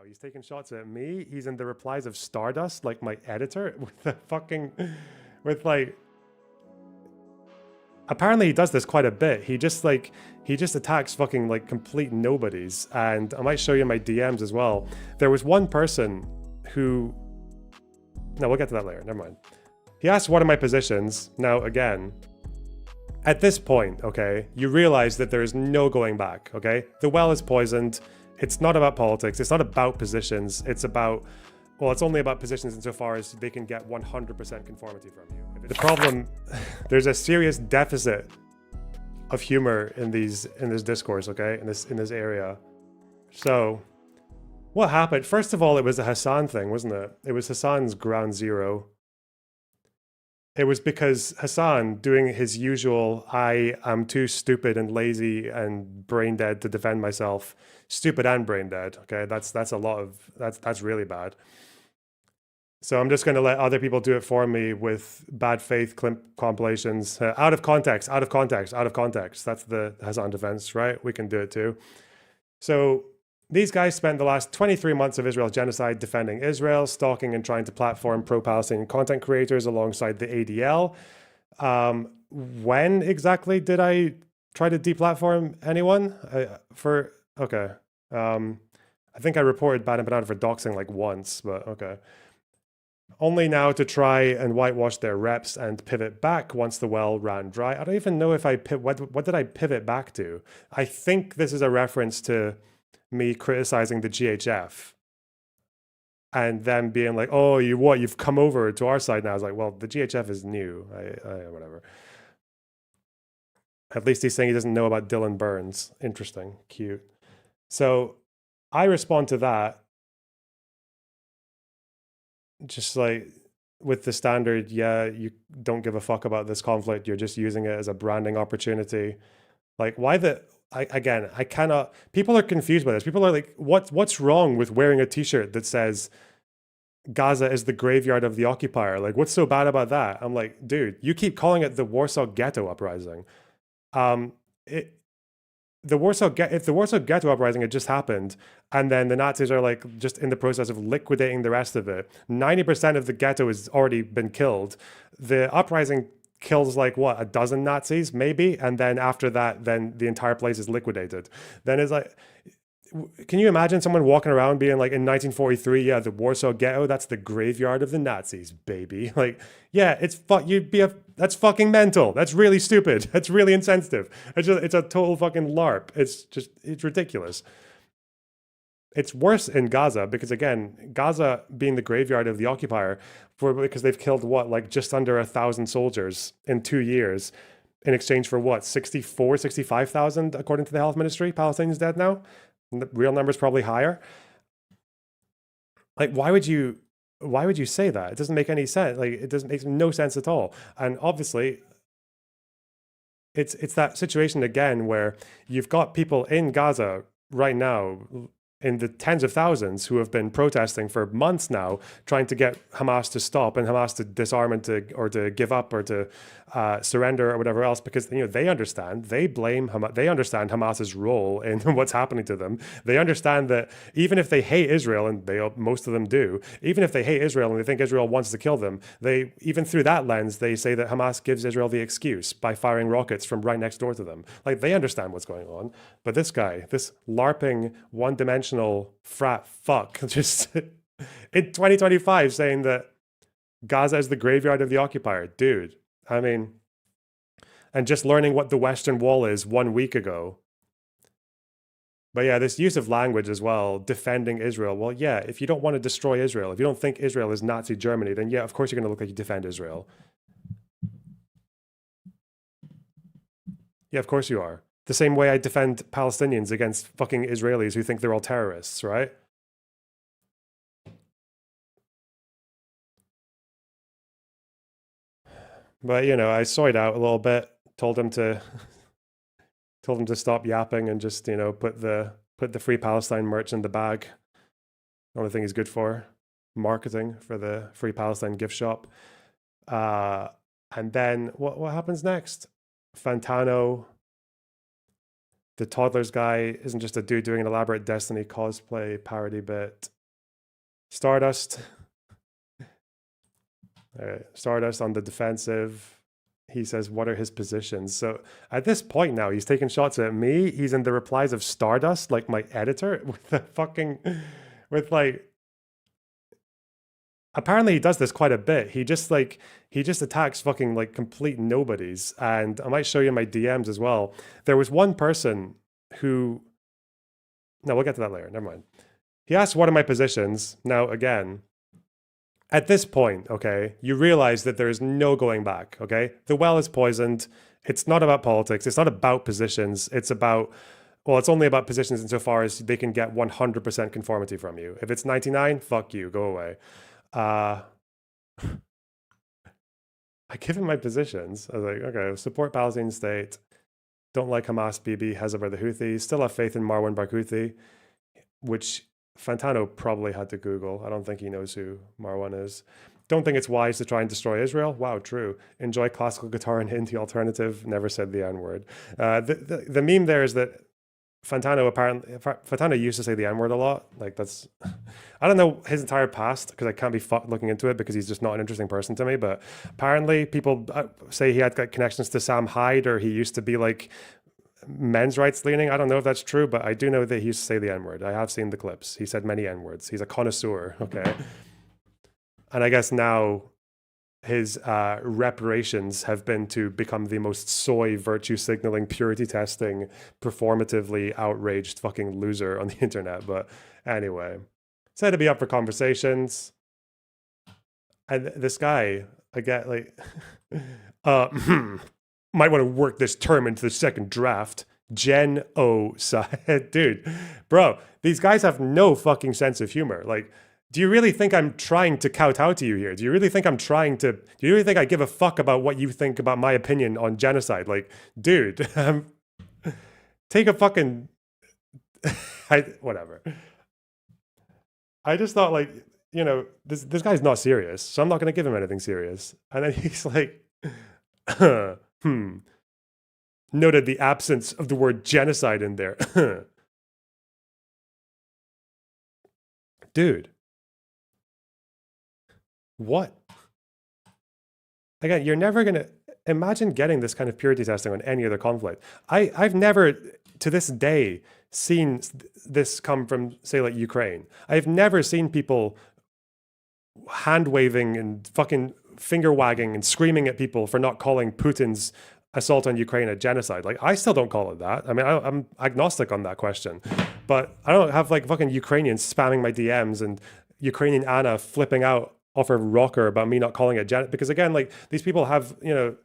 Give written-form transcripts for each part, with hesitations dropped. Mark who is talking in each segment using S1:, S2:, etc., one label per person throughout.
S1: He's taking shots at me. He's in the replies of Stardust, like my editor, with the fucking, with like. Apparently he does this quite a bit. He just attacks fucking like complete nobodies. And I might show you my DMs as well. There was one person who. No, we'll get to that later. Never mind. He asked one of my positions. Now again, at this point, okay, you realize that there is no going back. Okay, the well is poisoned. It's not about politics. It's not about positions. It's about, well, it's only about positions insofar as they can get 100% conformity from you. The problem, there's a serious deficit of humor in this discourse, okay, in this area. So, what happened? First of all, it was a Hassan thing, wasn't it? It was Hassan's ground zero. It was because Hassan, doing his usual, I am too stupid and lazy and brain dead to defend myself. Stupid and brain dead. Okay, that's a lot of that's really bad. So I'm just going to let other people do it for me with bad faith compilations. Out of context, out of context, out of context. That's the Hassan defense, right? We can do it too. So these guys spent the last 23 months of Israel's genocide defending Israel, stalking and trying to platform pro-Palestinian content creators alongside the ADL. When exactly did I try to deplatform anyone? Okay. I think I reported Bad and Banana for doxing like once, but okay. Only now to try and whitewash their reps and pivot back once the well ran dry. I don't even know if what did I pivot back to? I think this is a reference to me criticizing the GHF and them being like, oh, you've come over to our side now. I was like, well, the GHF is new. Whatever. At least he's saying he doesn't know about Dylan Burns. Interesting. Cute. So I respond to that just like with the standard, yeah, you don't give a fuck about this conflict. You're just using it as a branding opportunity. Like, why I cannot, people are confused by this. People are like, what's wrong with wearing a t-shirt that says Gaza is the graveyard of the occupier? Like, what's so bad about that? I'm like, dude, you keep calling it the Warsaw Ghetto Uprising. If the Warsaw Ghetto Uprising had just happened, and then the Nazis are like just in the process of liquidating the rest of it, 90% of the ghetto has already been killed. The uprising kills like what, a dozen Nazis maybe, and then after that, then the entire place is liquidated. Then it's like, can you imagine someone walking around being like in 1943, yeah, the Warsaw Ghetto, that's the graveyard of the Nazis, baby. Like, yeah, that's fucking mental. That's really stupid. That's really insensitive. It's a total fucking LARP. It's ridiculous. It's worse in Gaza because, again, Gaza being the graveyard of the occupier, because they've killed what, like just under 1,000 soldiers in 2 years in exchange for what, 65,000 according to the health ministry, Palestinians dead now. The real number is probably higher. Like, why would you say that? It doesn't make any sense. Like, it doesn't make no sense at all. And obviously, it's that situation again where you've got people in Gaza right now in the tens of thousands who have been protesting for months now, trying to get Hamas to stop and Hamas to disarm and to give up or to surrender or whatever else, because they understand, they blame Hamas, they understand Hamas's role in what's happening to them. They understand that even if they hate Israel, and most of them do, even if they hate Israel and they think Israel wants to kill them, they, even through that lens, they say that Hamas gives Israel the excuse by firing rockets from right next door to them. Like, they understand what's going on. But this guy, this LARPing, one-dimensional frat fuck, just in 2025 saying that Gaza is the graveyard of the occupier. Dude, I mean, and just learning what the Western Wall is 1 week ago. But yeah, this use of language as well, defending Israel. Well, yeah, if you don't want to destroy Israel, if you don't think Israel is Nazi Germany, then yeah, of course you're going to look like you defend Israel. Yeah, of course you are. The same way I defend Palestinians against fucking Israelis who think they're all terrorists, right? But I soyed out a little bit, told him to stop yapping and just, put the Free Palestine merch in the bag. Only thing he's good for, marketing for the Free Palestine gift shop. And then what happens next? Fantano The toddlers guy isn't just a dude doing an elaborate Destiny cosplay parody bit. Stardust. Stardust on the defensive. He says, what are his positions? So at this point now, he's taking shots at me. He's in the replies of Stardust, like my editor, with the fucking, with like, apparently he does this quite a bit. He just attacks fucking like complete nobodies. And I might show you my DMs as well. There was one person who, no, we'll get to that later. Never mind. He asked, what are my positions? Now, again, at this point, okay, you realize that there is no going back, okay? The well is poisoned. It's not about politics. It's not about positions. It's about, well, it's only about positions insofar as they can get 100% conformity from you. If it's 99, fuck you, go away. I give him my positions. I was like, okay, support Palestinian state. Don't like Hamas, Bibi, has over the Houthis. Still have faith in Marwan Barghouti, which Fantano probably had to Google. I don't think he knows who Marwan is. Don't think it's wise to try and destroy Israel. Wow, true. Enjoy classical guitar and Hindi alternative. Never said the N-word. The meme there is that Fantano used to say the N-word a lot. Like that's, I don't know his entire past because I can't be looking into it because he's just not an interesting person to me. But apparently people say he had connections to Sam Hyde or he used to be like men's rights leaning. I don't know if that's true, but I do know that he used to say the N-word. I have seen the clips. He said many N-words. He's a connoisseur, okay? And I guess now his reparations have been to become the most soy, virtue signaling, purity testing, performatively outraged fucking loser on the internet. But anyway, said to be up for conversations. And this guy, I get like, might want to work this term into the second draft. Gen O side. Dude, bro, these guys have no fucking sense of humor. Like, do you really think I'm trying to kowtow to you here? Do you really think do you really think I give a fuck about what you think about my opinion on genocide? Like, dude, take a fucking, whatever. I just thought like, you know, this guy's not serious, so I'm not going to give him anything serious. And then he's like, noted the absence of the word genocide in there. Dude. What? Again, you're never going to imagine getting this kind of purity testing on any other conflict. I've never, to this day, seen this come from, say, like Ukraine. I've never seen people hand waving and fucking finger wagging and screaming at people for not calling Putin's assault on Ukraine a genocide. Like, I still don't call it that. I mean, I'm agnostic on that question, but I don't have like fucking Ukrainians spamming my DMs and Ukrainian Anna flipping out off her rocker about me not calling it genocide. Because again, like these people have, you know,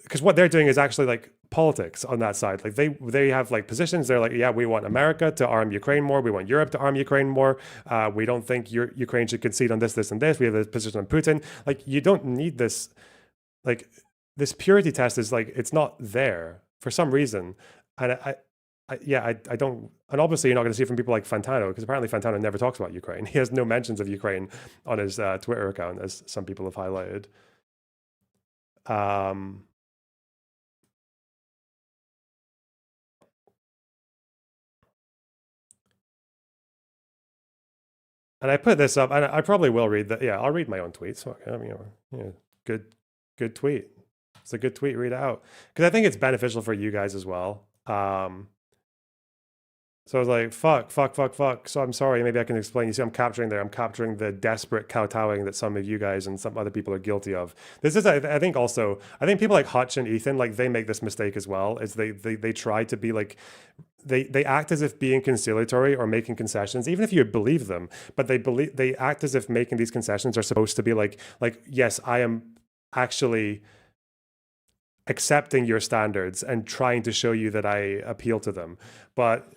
S1: because what they're doing is actually like politics on that side. Like they have like positions. They're like, yeah, we want America to arm Ukraine more. We want Europe to arm Ukraine more. We don't think Ukraine should concede on this, this, and this. We have a position on Putin. Like, you don't need this. Like, this purity test is like, it's not there for some reason. And I don't, and obviously you're not going to see it from people like Fantano, because apparently Fantano never talks about Ukraine. He has no mentions of Ukraine on his Twitter account, as some people have highlighted. And I put this up, and I probably will read that. Yeah, I'll read my own tweets. Okay, I mean, yeah, good tweet. It's a good tweet. Read it out, because I think it's beneficial for you guys as well. So I was like, fuck. So I'm sorry. Maybe I can explain. You see, I'm capturing the desperate kowtowing that some of you guys and some other people are guilty of. This is, I think people like Hutch and Ethan, like they make this mistake as well. Is they try to be like, they act as if being conciliatory or making concessions, even if you believe them, but they act as if making these concessions are supposed to be like, yes, I am actually accepting your standards and trying to show you that I appeal to them. But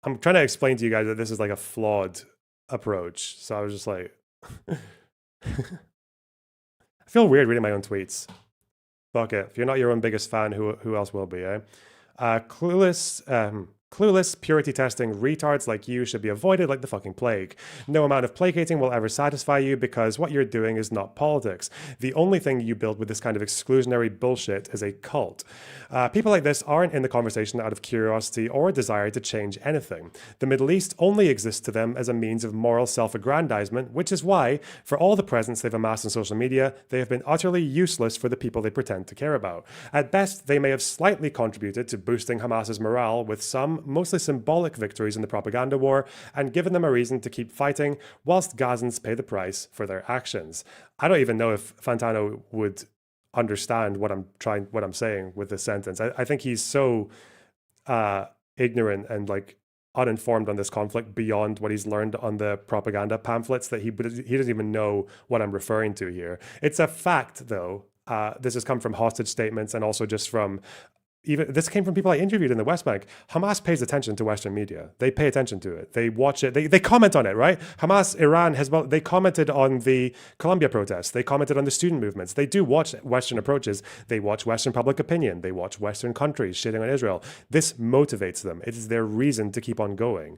S1: I'm trying to explain to you guys that this is like a flawed approach. So I was just like, I feel weird reading my own tweets. Fuck it. If you're not your own biggest fan, who else will be, eh? Clueless, Clueless, purity testing retards like you should be avoided like the fucking plague. No amount of placating will ever satisfy you because what you're doing is not politics. The only thing you build with this kind of exclusionary bullshit is a cult. People like this aren't in the conversation out of curiosity or a desire to change anything. The Middle East only exists to them as a means of moral self-aggrandizement, which is why, for all the presence they've amassed on social media, they have been utterly useless for the people they pretend to care about. At best, they may have slightly contributed to boosting Hamas's morale with some mostly symbolic victories in the propaganda war and given them a reason to keep fighting whilst Gazans pay the price for their actions. I don't even know if Fantano would understand what I'm saying with this sentence. I think he's so ignorant and like uninformed on this conflict beyond what he's learned on the propaganda pamphlets that he doesn't even know what I'm referring to here. It's a fact, though. This has come from hostage statements and also just from even this came from people I interviewed in the West Bank. Hamas pays attention to Western media. They pay attention to it. They watch it. They comment on it, right? Hamas, Iran, Hezbollah, they commented on the Colombia protests. They commented on the student movements. They do watch Western approaches. They watch Western public opinion. They watch Western countries shitting on Israel. This motivates them. It is their reason to keep on going.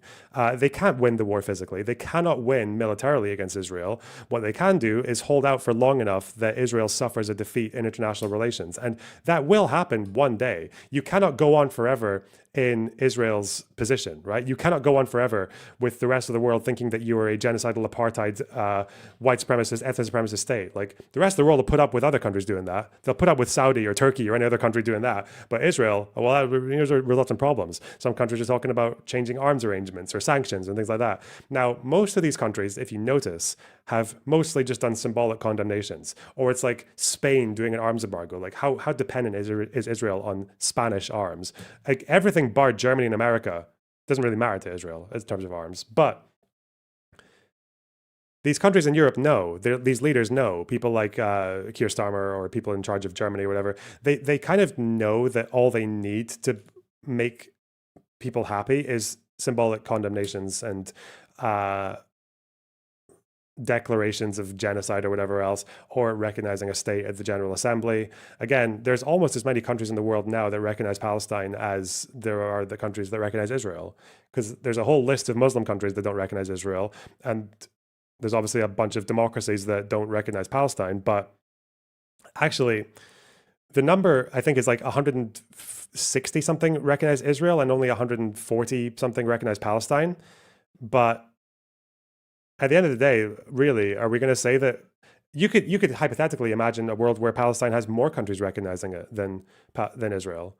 S1: They can't win the war physically. They cannot win militarily against Israel. What they can do is hold out for long enough that Israel suffers a defeat in international relations. And that will happen one day. You cannot go on forever in Israel's position, right? You cannot go on forever with the rest of the world thinking that you are a genocidal apartheid, white supremacist, ethnic supremacist state. Like the rest of the world will put up with other countries doing that. They'll put up with Saudi or Turkey or any other country doing that. But Israel, well, here's a result in problems. Some countries are talking about changing arms arrangements or sanctions and things like that. Now, most of these countries, if you notice, have mostly just done symbolic condemnations. Or it's like Spain doing an arms embargo. Like how dependent is Israel on Spanish arms? Like everything bar Germany and America doesn't really matter to Israel in terms of arms. But these countries in Europe know, these leaders know, people like Keir Starmer or people in charge of Germany or whatever, they kind of know that all they need to make people happy is symbolic condemnations and declarations of genocide or whatever else, or recognizing a state at the General Assembly. Again, there's almost as many countries in the world now that recognize Palestine as there are the countries that recognize Israel, because there's a whole list of Muslim countries that don't recognize Israel, and there's obviously a bunch of democracies that don't recognize Palestine. But actually, the number I think is like 160 something recognize Israel and only 140 something recognize Palestine. But at the end of the day, really, are we going to say that you could hypothetically imagine a world where Palestine has more countries recognizing it than Israel?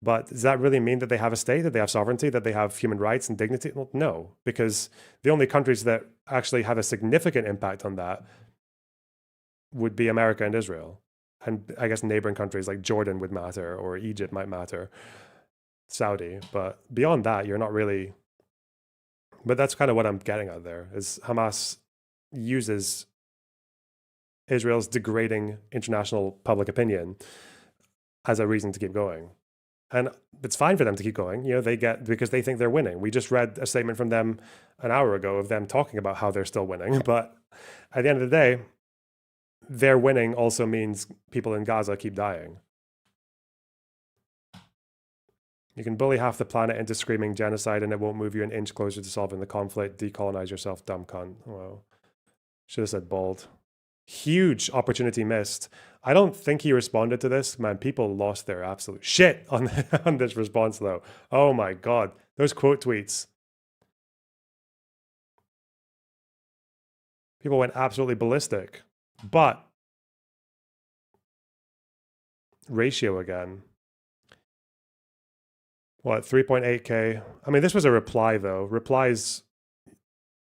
S1: But does that really mean that they have a state, that they have sovereignty, that they have human rights and dignity? Well, no, because the only countries that actually have a significant impact on that would be America and Israel. And I guess neighboring countries like Jordan would matter, or Egypt might matter, Saudi. But beyond that, you're not really... But that's kind of what I'm getting at there, is Hamas uses Israel's degrading international public opinion as a reason to keep going. And it's fine for them to keep going. You know, because they think they're winning. We just read a statement from them an hour ago of them talking about how they're still winning. But at the end of the day, their winning also means people in Gaza keep dying. You can bully half the planet into screaming genocide and it won't move you an inch closer to solving the conflict. Decolonize yourself, dumb cunt. Wow. Should have said bald. Huge opportunity missed. I don't think he responded to this. Man, people lost their absolute shit on this response, though. Oh my God. Those quote tweets. People went absolutely ballistic. But ratio again. What, 3.8K? I mean, this was a reply, though. Replies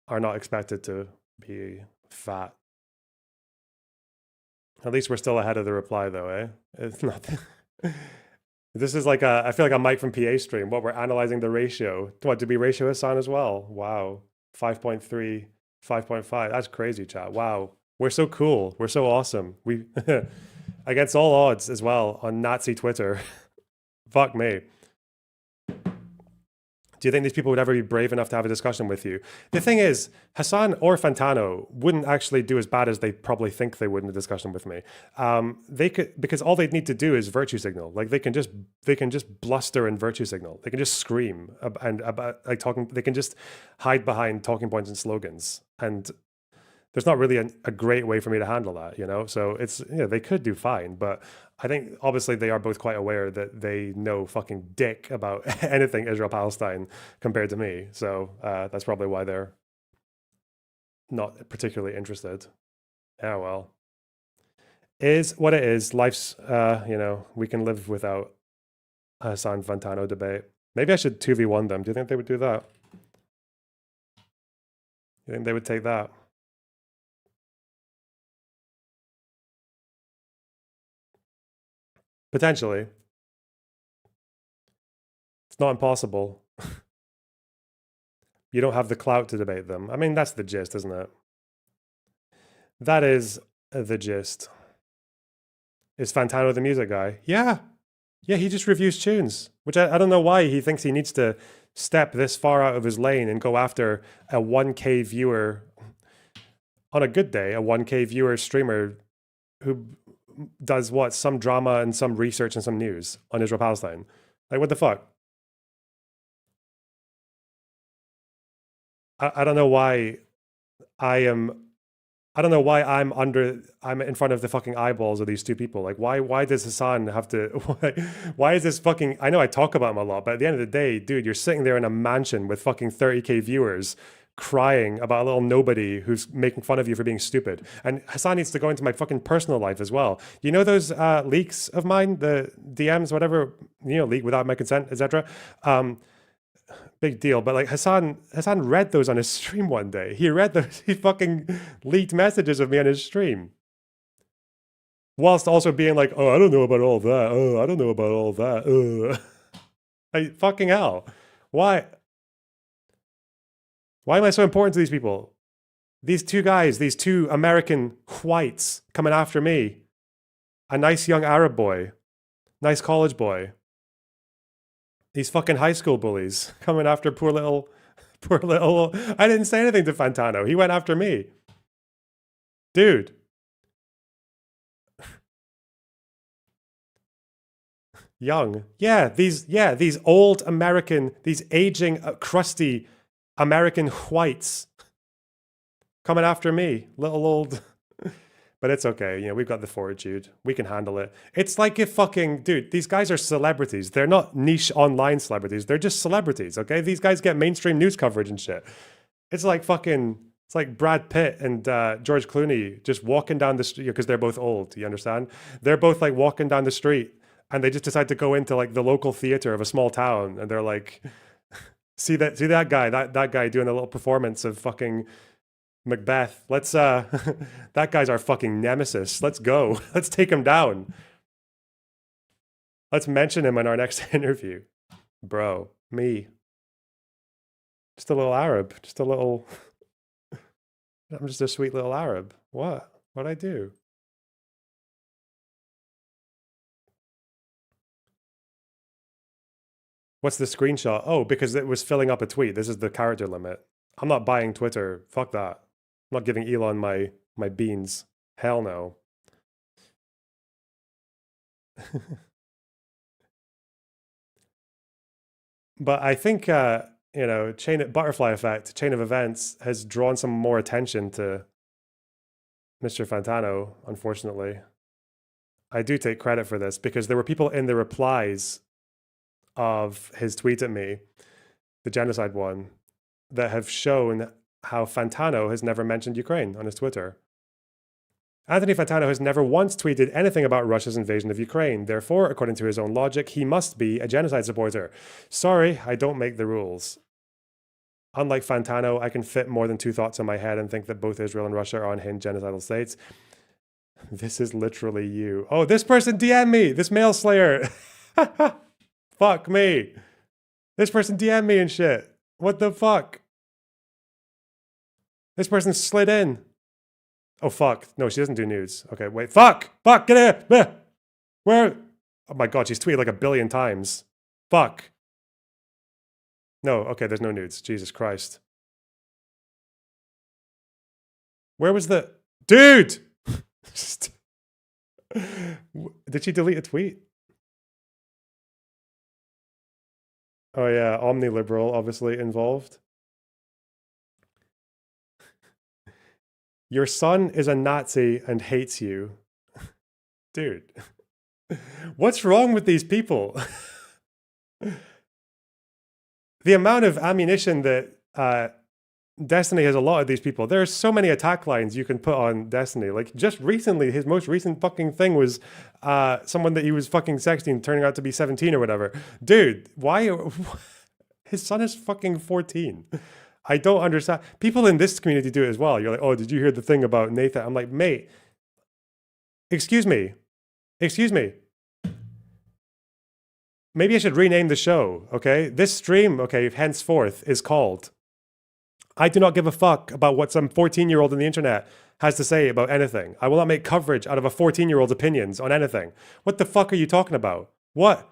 S1: are not expected to be fat. At least we're still ahead of the reply, though, eh? It's not... This is like I feel like a Mike from PA stream. What, we're analyzing the ratio. What, did we ratio Hassan as well? Wow. 5.3, 5.5. That's crazy, chat. Wow. We're so cool. We're so awesome. We, against all odds as well, on Nazi Twitter. Fuck me. Do you think these people would ever be brave enough to have a discussion with you? The thing is, Hassan or Fantano wouldn't actually do as bad as they probably think they would in a discussion with me. They could, because all they'd need to do is virtue signal. Like they can just bluster and virtue signal. They can just scream and about like talking. They can just hide behind talking points and slogans. And there's not really a great way for me to handle that, you know? So it's, they could do fine, but I think obviously they are both quite aware that they know fucking dick about anything Israel-Palestine compared to me. So that's probably why they're not particularly interested. Yeah, well, is what it is. Life's, we can live without a Hassan Fantano debate. Maybe I should 2v1 them. Do you think they would do that? You think they would take that? Potentially. It's not impossible. You don't have the clout to debate them. I mean, that's the gist, isn't it? That is the gist. Is Fantano the music guy? Yeah. Yeah, he just reviews tunes, which I don't know why he thinks he needs to step this far out of his lane and go after a 1K viewer on a good day, a 1K viewer streamer who does what? Some drama and some research and some news on Israel Palestine. Like, what the fuck? I don't know why I'm in front of the fucking eyeballs of these two people. Like, why does Hassan have to, why is this fucking, I know I talk about him a lot, but at the end of the day, dude, you're sitting there in a mansion with fucking 30K viewers crying about a little nobody who's making fun of you for being stupid. And Hassan needs to go into my fucking personal life as well. You know those leaks of mine, the DMs, whatever, leak without my consent, etc. Big deal. But like Hassan read those on his stream one day. He read those, he fucking leaked messages of me on his stream. Whilst also being like, oh, I don't know about all that. Oh, I don't know about all that. Like, fucking hell. Why? Why am I so important to these people? These two guys, these two American whites coming after me. A nice young Arab boy. Nice college boy. These fucking high school bullies coming after poor little, I didn't say anything to Fantano. He went after me. Dude. Young. Yeah, these old American, these aging, crusty American whites coming after me, little old, but it's okay. We've got the fortitude. We can handle it. It's like if fucking, dude, these guys are celebrities. They're not niche online celebrities. They're just celebrities, okay? These guys get mainstream news coverage and shit. It's like fucking, it's like Brad Pitt and George Clooney just walking down the street, because they're both old, you understand? They're both like walking down the street and they just decide to go into like the local theater of a small town and they're like, see that guy, that guy doing a little performance of fucking Macbeth. Let's that guy's our fucking nemesis. Let's go. Let's take him down. Let's mention him in our next interview. Bro, me. Just a little Arab. Just a little I'm just a sweet little Arab. What'd I do? What's the screenshot? Oh, because it was filling up a tweet. This is the character limit. I'm not buying Twitter. Fuck that. I'm not giving Elon my beans. Hell no. But I think, butterfly effect, chain of events has drawn some more attention to Mr. Fantano, unfortunately. I do take credit for this because there were people in the replies of his tweet at me, the genocide one, that have shown how Fantano has never mentioned Ukraine on his Twitter. Anthony Fantano has never once tweeted anything about Russia's invasion of Ukraine. Therefore, according to his own logic, he must be a genocide supporter. Sorry, I don't make the rules. Unlike Fantano, I can fit more than two thoughts in my head and think that both Israel and Russia are unhinged genocidal states. This is literally you. Oh, this person DM'd me! This mail slayer! Fuck me! This person DM'd me and shit. What the fuck? This person slid in. Oh, fuck. No, she doesn't do nudes. Okay, wait. Fuck! Fuck! Get here! Where? Oh my god, she's tweeted like 1 billion times. Fuck. No, okay, there's no nudes. Jesus Christ. Where was the... Dude! Did she delete a tweet? Oh yeah, omniliberal obviously involved. Your son is a Nazi and hates you. Dude. What's wrong with these people? The amount of ammunition that Destiny has allotted these people. There are so many attack lines you can put on Destiny. Like, just recently, his most recent fucking thing was someone that he was fucking sexting turning out to be 17 or whatever. Dude, why? His son is fucking 14. I don't understand. People in this community do it as well. You're like, oh, did you hear the thing about Nathan? I'm like, mate, excuse me. Excuse me. Maybe I should rename the show, okay? This stream, okay, henceforth is called I do not give a fuck about what some 14-year-old on the internet has to say about anything. I will not make coverage out of a 14-year-old's opinions on anything. What the fuck are you talking about? What?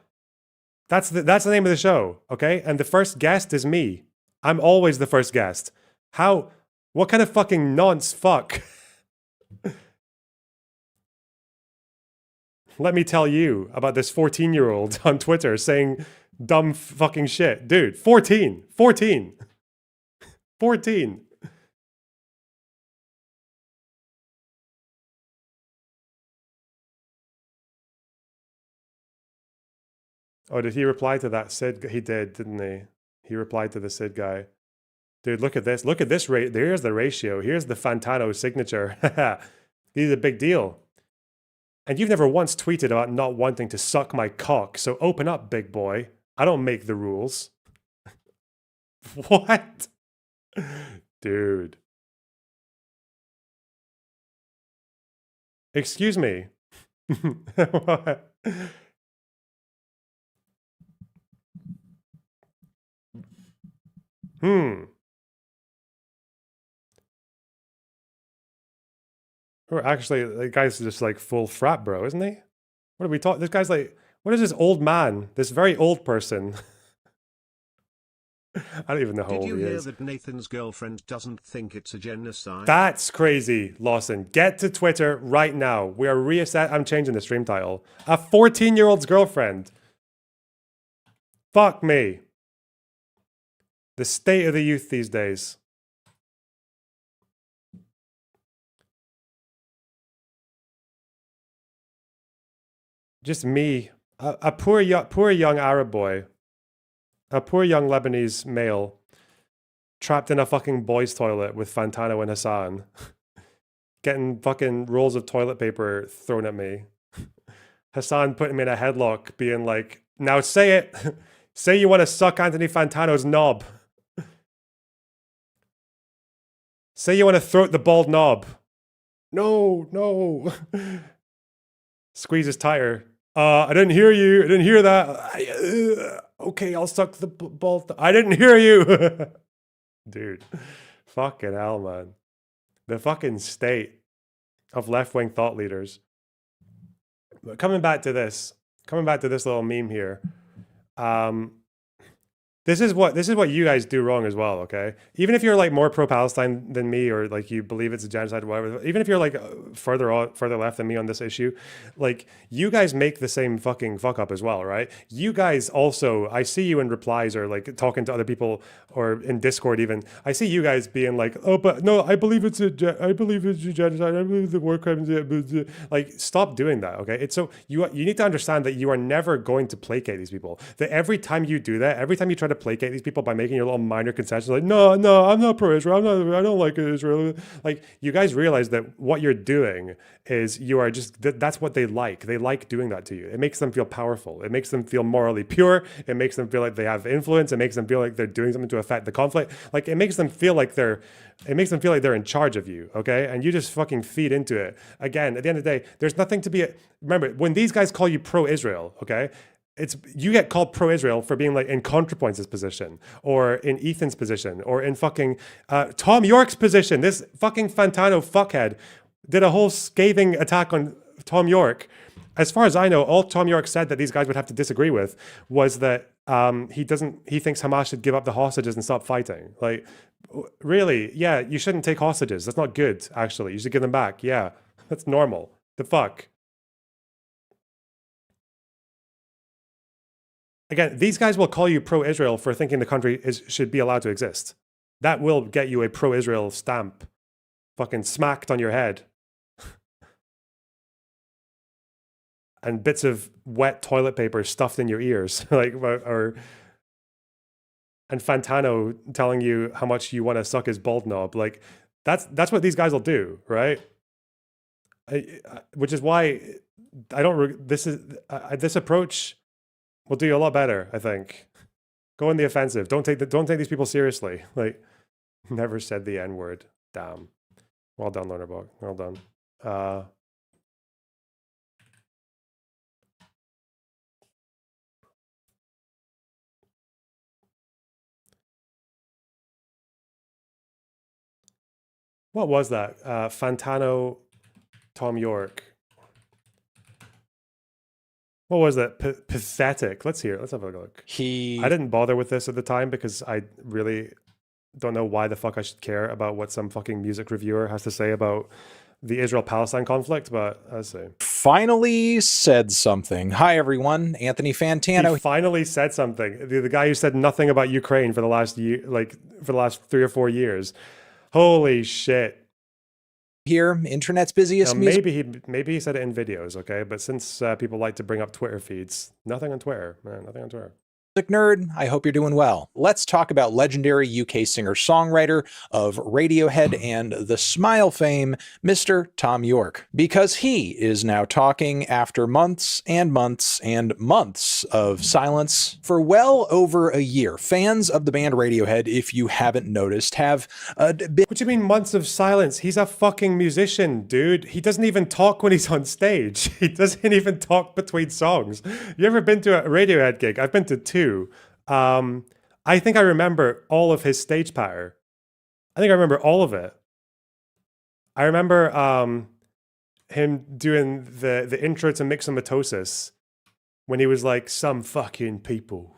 S1: That's the name of the show, okay? And the first guest is me. I'm always the first guest. How? What kind of fucking nonce fuck? Let me tell you about this 14-year-old on Twitter saying dumb fucking shit. Dude, 14. 14. 14. Oh, did he reply to that Sid? He did, didn't he? He replied to the Sid guy. Dude, look at this. Look at this rate. Here's the ratio. Here's the Fantano signature. He's a big deal. And you've never once tweeted about not wanting to suck my cock, so open up, big boy. I don't make the rules. What? Dude. Excuse me. What? Or actually, the guy's just like full frat bro, isn't he? What are we talking? This guy's like, what is this old man? This very old person. I don't even know how old he is.
S2: Did you hear that Nathan's girlfriend doesn't think it's a genocide?
S1: That's crazy, Lawson. Get to Twitter right now. We are I'm changing the stream title. A 14-year-old's girlfriend. Fuck me. The state of the youth these days. Just me. A poor young Arab boy. A poor young Lebanese male trapped in a fucking boys' toilet with Fantano and Hassan. Getting fucking rolls of toilet paper thrown at me. Hassan putting me in a headlock, being like, now say it. Say you want to suck Anthony Fantano's knob. Say you want to throat the bald knob. No, no. Squeezes tighter. I didn't hear you. I didn't hear that. Okay, I'll suck the ball. I didn't hear you. Dude, fucking hell, man. The fucking state of left-wing thought leaders. But coming back to this little meme here. This is what you guys do wrong as well, okay? Even if you're like more pro-Palestine than me, or like you believe it's a genocide or whatever, even if you're like further left than me on this issue, like you guys make the same fucking fuck up as well, right? You guys also, I see you in replies or like talking to other people or in Discord even, I see you guys being like, oh, but no, I believe it's a genocide, I believe the war crimes, like stop doing that, okay? It's so, you need to understand that you are never going to placate these people. That every time you do that, every time you try to placate these people by making your little minor concessions, like no, I'm not pro-Israel, I don't like Israel. Like you guys realize that what you're doing is you are just that's what they like. They like doing that to you. It makes them feel powerful. It makes them feel morally pure. It makes them feel like they have influence. It makes them feel like they're doing something to affect the conflict. Like it makes them feel like they're in charge of you, okay? And you just fucking feed into it. Again, at the end of the day, there's nothing to be remember, when these guys call you pro-Israel, okay? You get called pro-Israel for being like in ContraPoints' position, or in Ethan's position, or in fucking Tom York's position. This fucking Fantano fuckhead did a whole scathing attack on Tom York. As far as I know, all Tom York said that these guys would have to disagree with was that He thinks Hamas should give up the hostages and stop fighting. Like, really? Yeah, you shouldn't take hostages. That's not good, actually. You should give them back. Yeah, that's normal. The fuck? Again, these guys will call you pro-Israel for thinking the country should be allowed to exist. That will get you a pro-Israel stamp fucking smacked on your head. And bits of wet toilet paper stuffed in your ears. Like, or and Fantano telling you how much you want to suck his bald knob. Like, that's what these guys will do, right? Which is why I don't. This approach will do you a lot better, I think. Go in the offensive. Don't take these people seriously. Like, never said the N-word. Damn. Well done, Lonerbox. Well done. What was that? Fantano, Tom York. What was that? Pathetic. Let's hear it. Let's have a look. I didn't bother with this at the time because I really don't know why the fuck I should care about what some fucking music reviewer has to say about the Israel-Palestine conflict, but let's see.
S3: Finally said something. Hi, everyone. Anthony Fantano.
S1: He finally said something. The guy who said nothing about Ukraine for the last year, like for the last 3 or 4 years. Holy shit.
S3: Here, internet's busiest music.
S1: Maybe he said it in videos, okay? But since people like to bring up Twitter feeds, nothing on Twitter, man, nothing on Twitter.
S3: Nerd, I hope you're doing well. Let's talk about legendary UK singer-songwriter of Radiohead and the Smile fame, Mr. Tom York, because he is now talking after months and months and months of silence for well over a year. Fans of the band Radiohead, if you haven't noticed, have been—
S1: What do you mean months of silence? He's a fucking musician, dude. He doesn't even talk when he's on stage. He doesn't even talk between songs. You ever been to a Radiohead gig? I've been to 2. I think I remember all of his stage power. I think I remember all of it. I remember him doing the intro to Myxomatosis when he was like, some fucking people.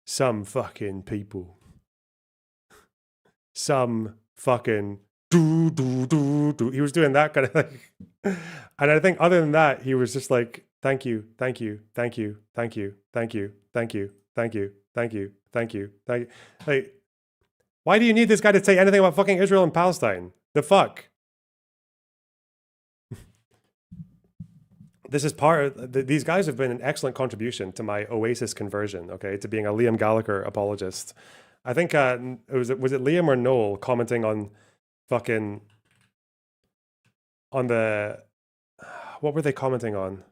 S1: Some fucking people. Some fucking do do do do. He was doing that kind of thing. And I think other than that, he was just like, thank you, thank you, thank you, thank you, thank you, thank you, thank you, thank you, thank you, thank you. Like, why do you need this guy to say anything about fucking Israel and Palestine? The fuck? This is part of, these guys have been an excellent contribution to my Oasis conversion, okay, to being a Liam Gallagher apologist. I think, was it Liam or Noel commenting on fucking, on the, what were they commenting on?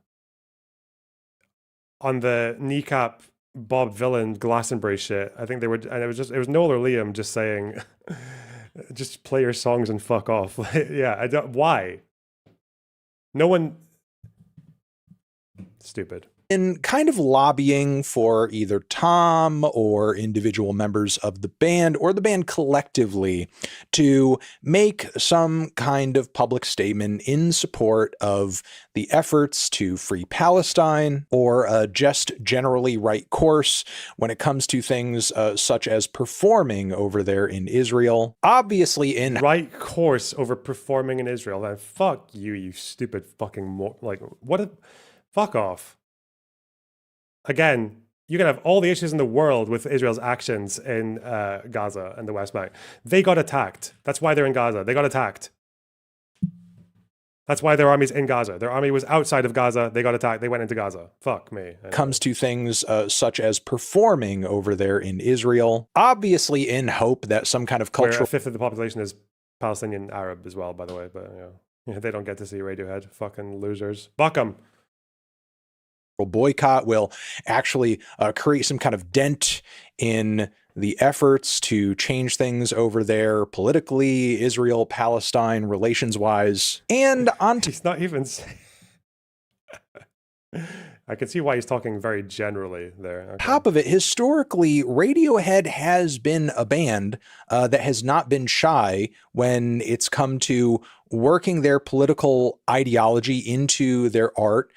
S1: On the kneecap Bob Villain Glastonbury shit. I think they were, and it was Noel or Liam just saying, just play your songs and fuck off. Yeah, why? No one, stupid.
S3: In kind of lobbying for either Tom or individual members of the band or the band collectively to make some kind of public statement in support of the efforts to free Palestine or just generally right course when it comes to things such as performing over there in Israel. Obviously in
S1: right course over performing in Israel. Then fuck you, you stupid fucking fuck off. Again, you can have all the issues in the world with Israel's actions in Gaza and the West Bank. They got attacked. That's why they're in Gaza. They got attacked. That's why their army's in Gaza. Their army was outside of Gaza. They got attacked. They went into Gaza. Fuck me. Anyway.
S3: Comes to things such as performing over there in Israel, obviously in hope that some kind of cultural—
S1: Where a fifth of the population is Palestinian Arab as well, by the way. But yeah, they don't get to see Radiohead. Fucking losers. Fuck 'em.
S3: Boycott will actually create some kind of dent in the efforts to change things over there politically, Israel, Palestine, relations-wise. And on
S1: he's not even saying... I can see why he's talking very generally there. Okay.
S3: Top of it, historically, Radiohead has been a band that has not been shy when it's come to working their political ideology into their art,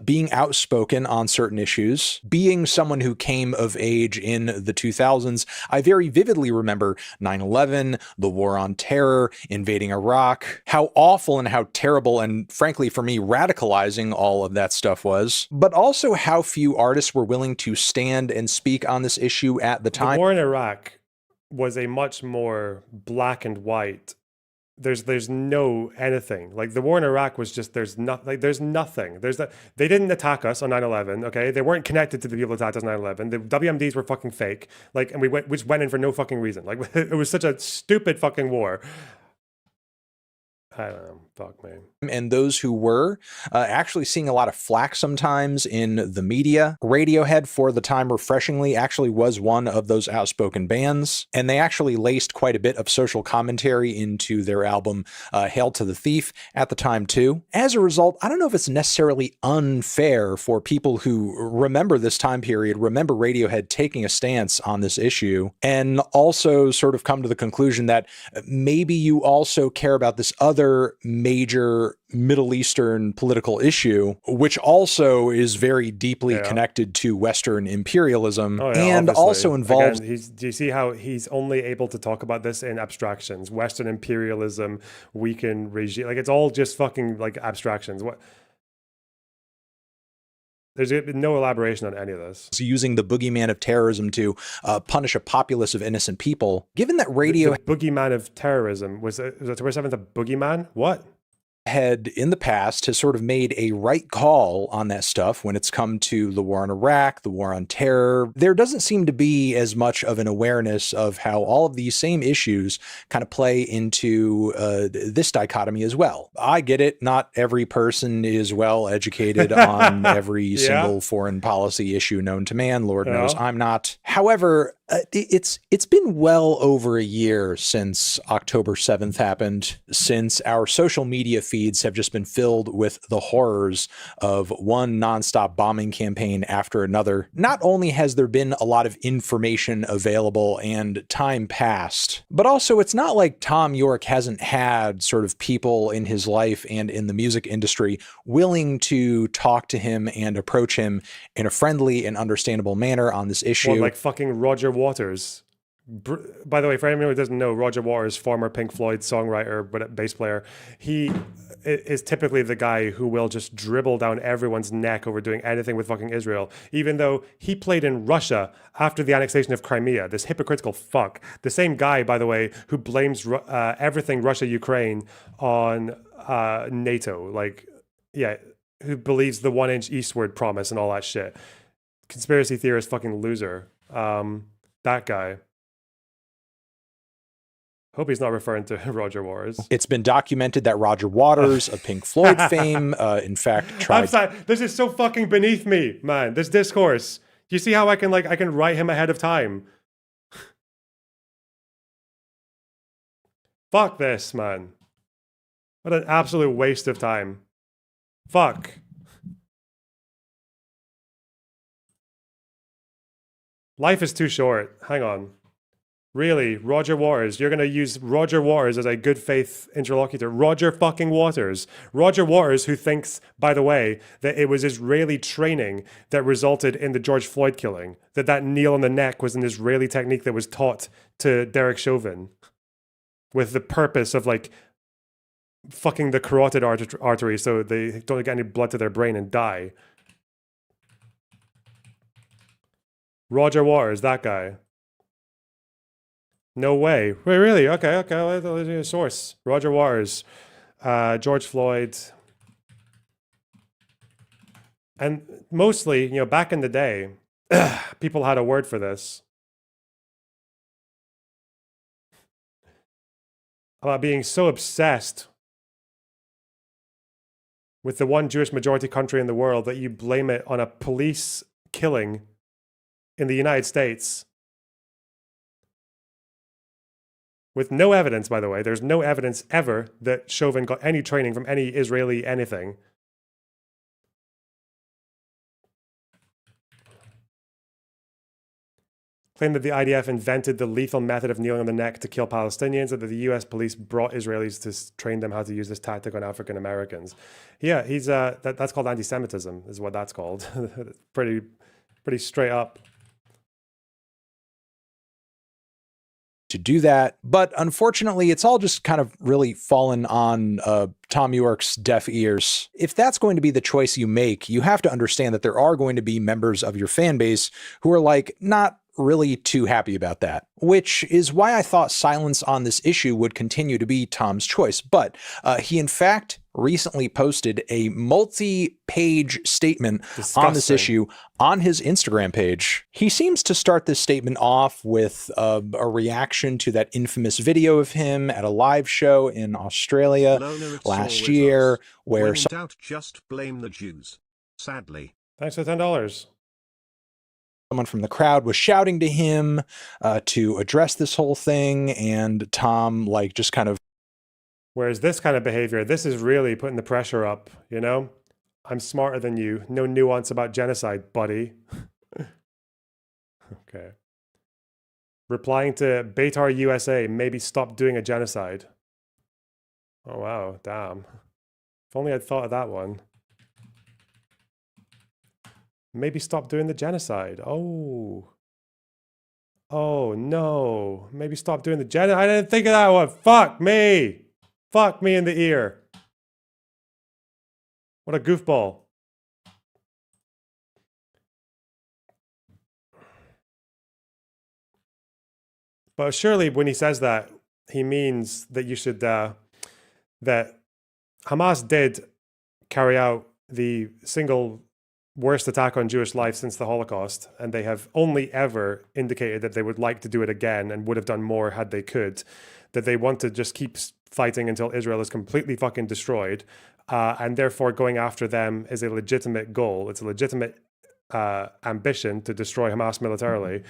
S3: being outspoken on certain issues, being someone who came of age in the 2000s. I very vividly remember 9/11, the war on terror, invading Iraq, how awful and how terrible and frankly for me radicalizing all of that stuff was, but also how few artists were willing to stand and speak on this issue at the time.
S1: The war in Iraq was a much more black and white. There's no anything. Like the war in Iraq was just there's nothing. They didn't attack us on 9/11. Okay, they weren't connected to the people that attacked us on 9/11. The WMDs were fucking fake. Like, and we just went in for no fucking reason. Like it was such a stupid fucking war. I don't know. Fuck, man.
S3: And those who were actually seeing a lot of flack sometimes in the media. Radiohead, for the time refreshingly, actually was one of those outspoken bands. And they actually laced quite a bit of social commentary into their album Hail to the Thief at the time, too. As a result, I don't know if it's necessarily unfair for people who remember this time period, remember Radiohead taking a stance on this issue, and also sort of come to the conclusion that maybe you also care about this other major Middle Eastern political issue, which also is very deeply connected to Western imperialism and
S1: obviously.
S3: also involves...
S1: Again, do you see how he's only able to talk about this in abstractions? Western imperialism, weakened regime, like it's all just fucking like abstractions. What? There's been no elaboration on any of this.
S3: Using the boogeyman of terrorism to punish a populace of innocent people. Given that radio...
S1: The boogeyman of terrorism, was October 7th a boogeyman? What?
S3: Head in the past has sort of made a right call on that stuff when it's come to the war in Iraq, the war on terror. There doesn't seem to be as much of an awareness of how all of these same issues kind of play into this dichotomy as well. I get it. Not every person is well educated on every single foreign policy issue known to man. Lord knows I'm not. However, it's been well over a year since October 7th happened, since our social media feeds have just been filled with the horrors of one nonstop bombing campaign after another. Not only has there been a lot of information available and time passed, but also it's not like Thom Yorke hasn't had sort of people in his life and in the music industry willing to talk to him and approach him in a friendly and understandable manner on this issue.
S1: Well, like fucking Roger Waters. By the way, for anyone who doesn't know, Roger Waters, former Pink Floyd songwriter, but bass player, he is typically the guy who will just dribble down everyone's neck over doing anything with fucking Israel, even though he played in Russia after the annexation of Crimea, this hypocritical fuck. The same guy, by the way, who blames everything Russia-Ukraine on NATO, like, yeah, who believes the 1 inch eastward promise and all that shit. Conspiracy theorist fucking loser. That guy. Hope he's not referring to Roger Waters.
S3: It's been documented that Roger Waters of Pink Floyd fame, in fact, tried...
S1: I'm sorry. This is so fucking beneath me, man. This discourse. Do you see how I can write him ahead of time? Fuck this, man. What an absolute waste of time. Fuck. Life is too short. Hang on. Really, Roger Waters, you're going to use Roger Waters as a good faith interlocutor. Roger fucking Waters. Roger Waters, who thinks, by the way, that it was Israeli training that resulted in the George Floyd killing. That kneel on the neck was an Israeli technique that was taught to Derek Chauvin with the purpose of like fucking the carotid artery so they don't get any blood to their brain and die. Roger Waters, that guy. No way. Wait, really? Okay. Let's do a source. Roger Waters, George Floyd. And mostly, back in the day, people had a word for this. About being so obsessed with the one Jewish majority country in the world that you blame it on a police killing in the United States. With no evidence, by the way. There's no evidence ever that Chauvin got any training from any Israeli anything. claimed that the IDF invented the lethal method of kneeling on the neck to kill Palestinians, and that the US police brought Israelis to train them how to use this tactic on African Americans. Yeah, he's that's called anti-Semitism, is what that's called. pretty straight up.
S3: To do that, but unfortunately it's all just kind of really fallen on Tom York's deaf ears. If that's going to be the choice you make, you have to understand that there are going to be members of your fan base who are like not really too happy about that, which is why I thought silence on this issue would continue to be Tom's choice. But he in fact recently posted a multi-page statement on this issue on his Instagram page. He seems to start this statement off with a reaction to that infamous video of him at a live show in Australia last year, where
S2: when in doubt, just blame the Jews. Sadly.
S1: Thanks for $10.
S3: Someone from the crowd was shouting to him to address this whole thing, and Tom like just kind of.
S1: Whereas this kind of behavior, this is really putting the pressure up, you know? I'm smarter than you. No nuance about genocide, buddy. Okay. Replying to Beitar USA, maybe stop doing a genocide. Oh, wow. Damn. If only I'd thought of that one. Maybe stop doing the genocide. Oh. Oh, no. Maybe stop doing the genocide. I didn't think of that one. Fuck me. Fuck me in the ear. What a goofball. But surely when he says that, he means that you should, that Hamas did carry out the single worst attack on Jewish life since the Holocaust, and they have only ever indicated that they would like to do it again and would have done more had they could, that they want to just keep fighting until Israel is completely fucking destroyed, and therefore going after them is a legitimate goal. It's a legitimate ambition to destroy Hamas militarily.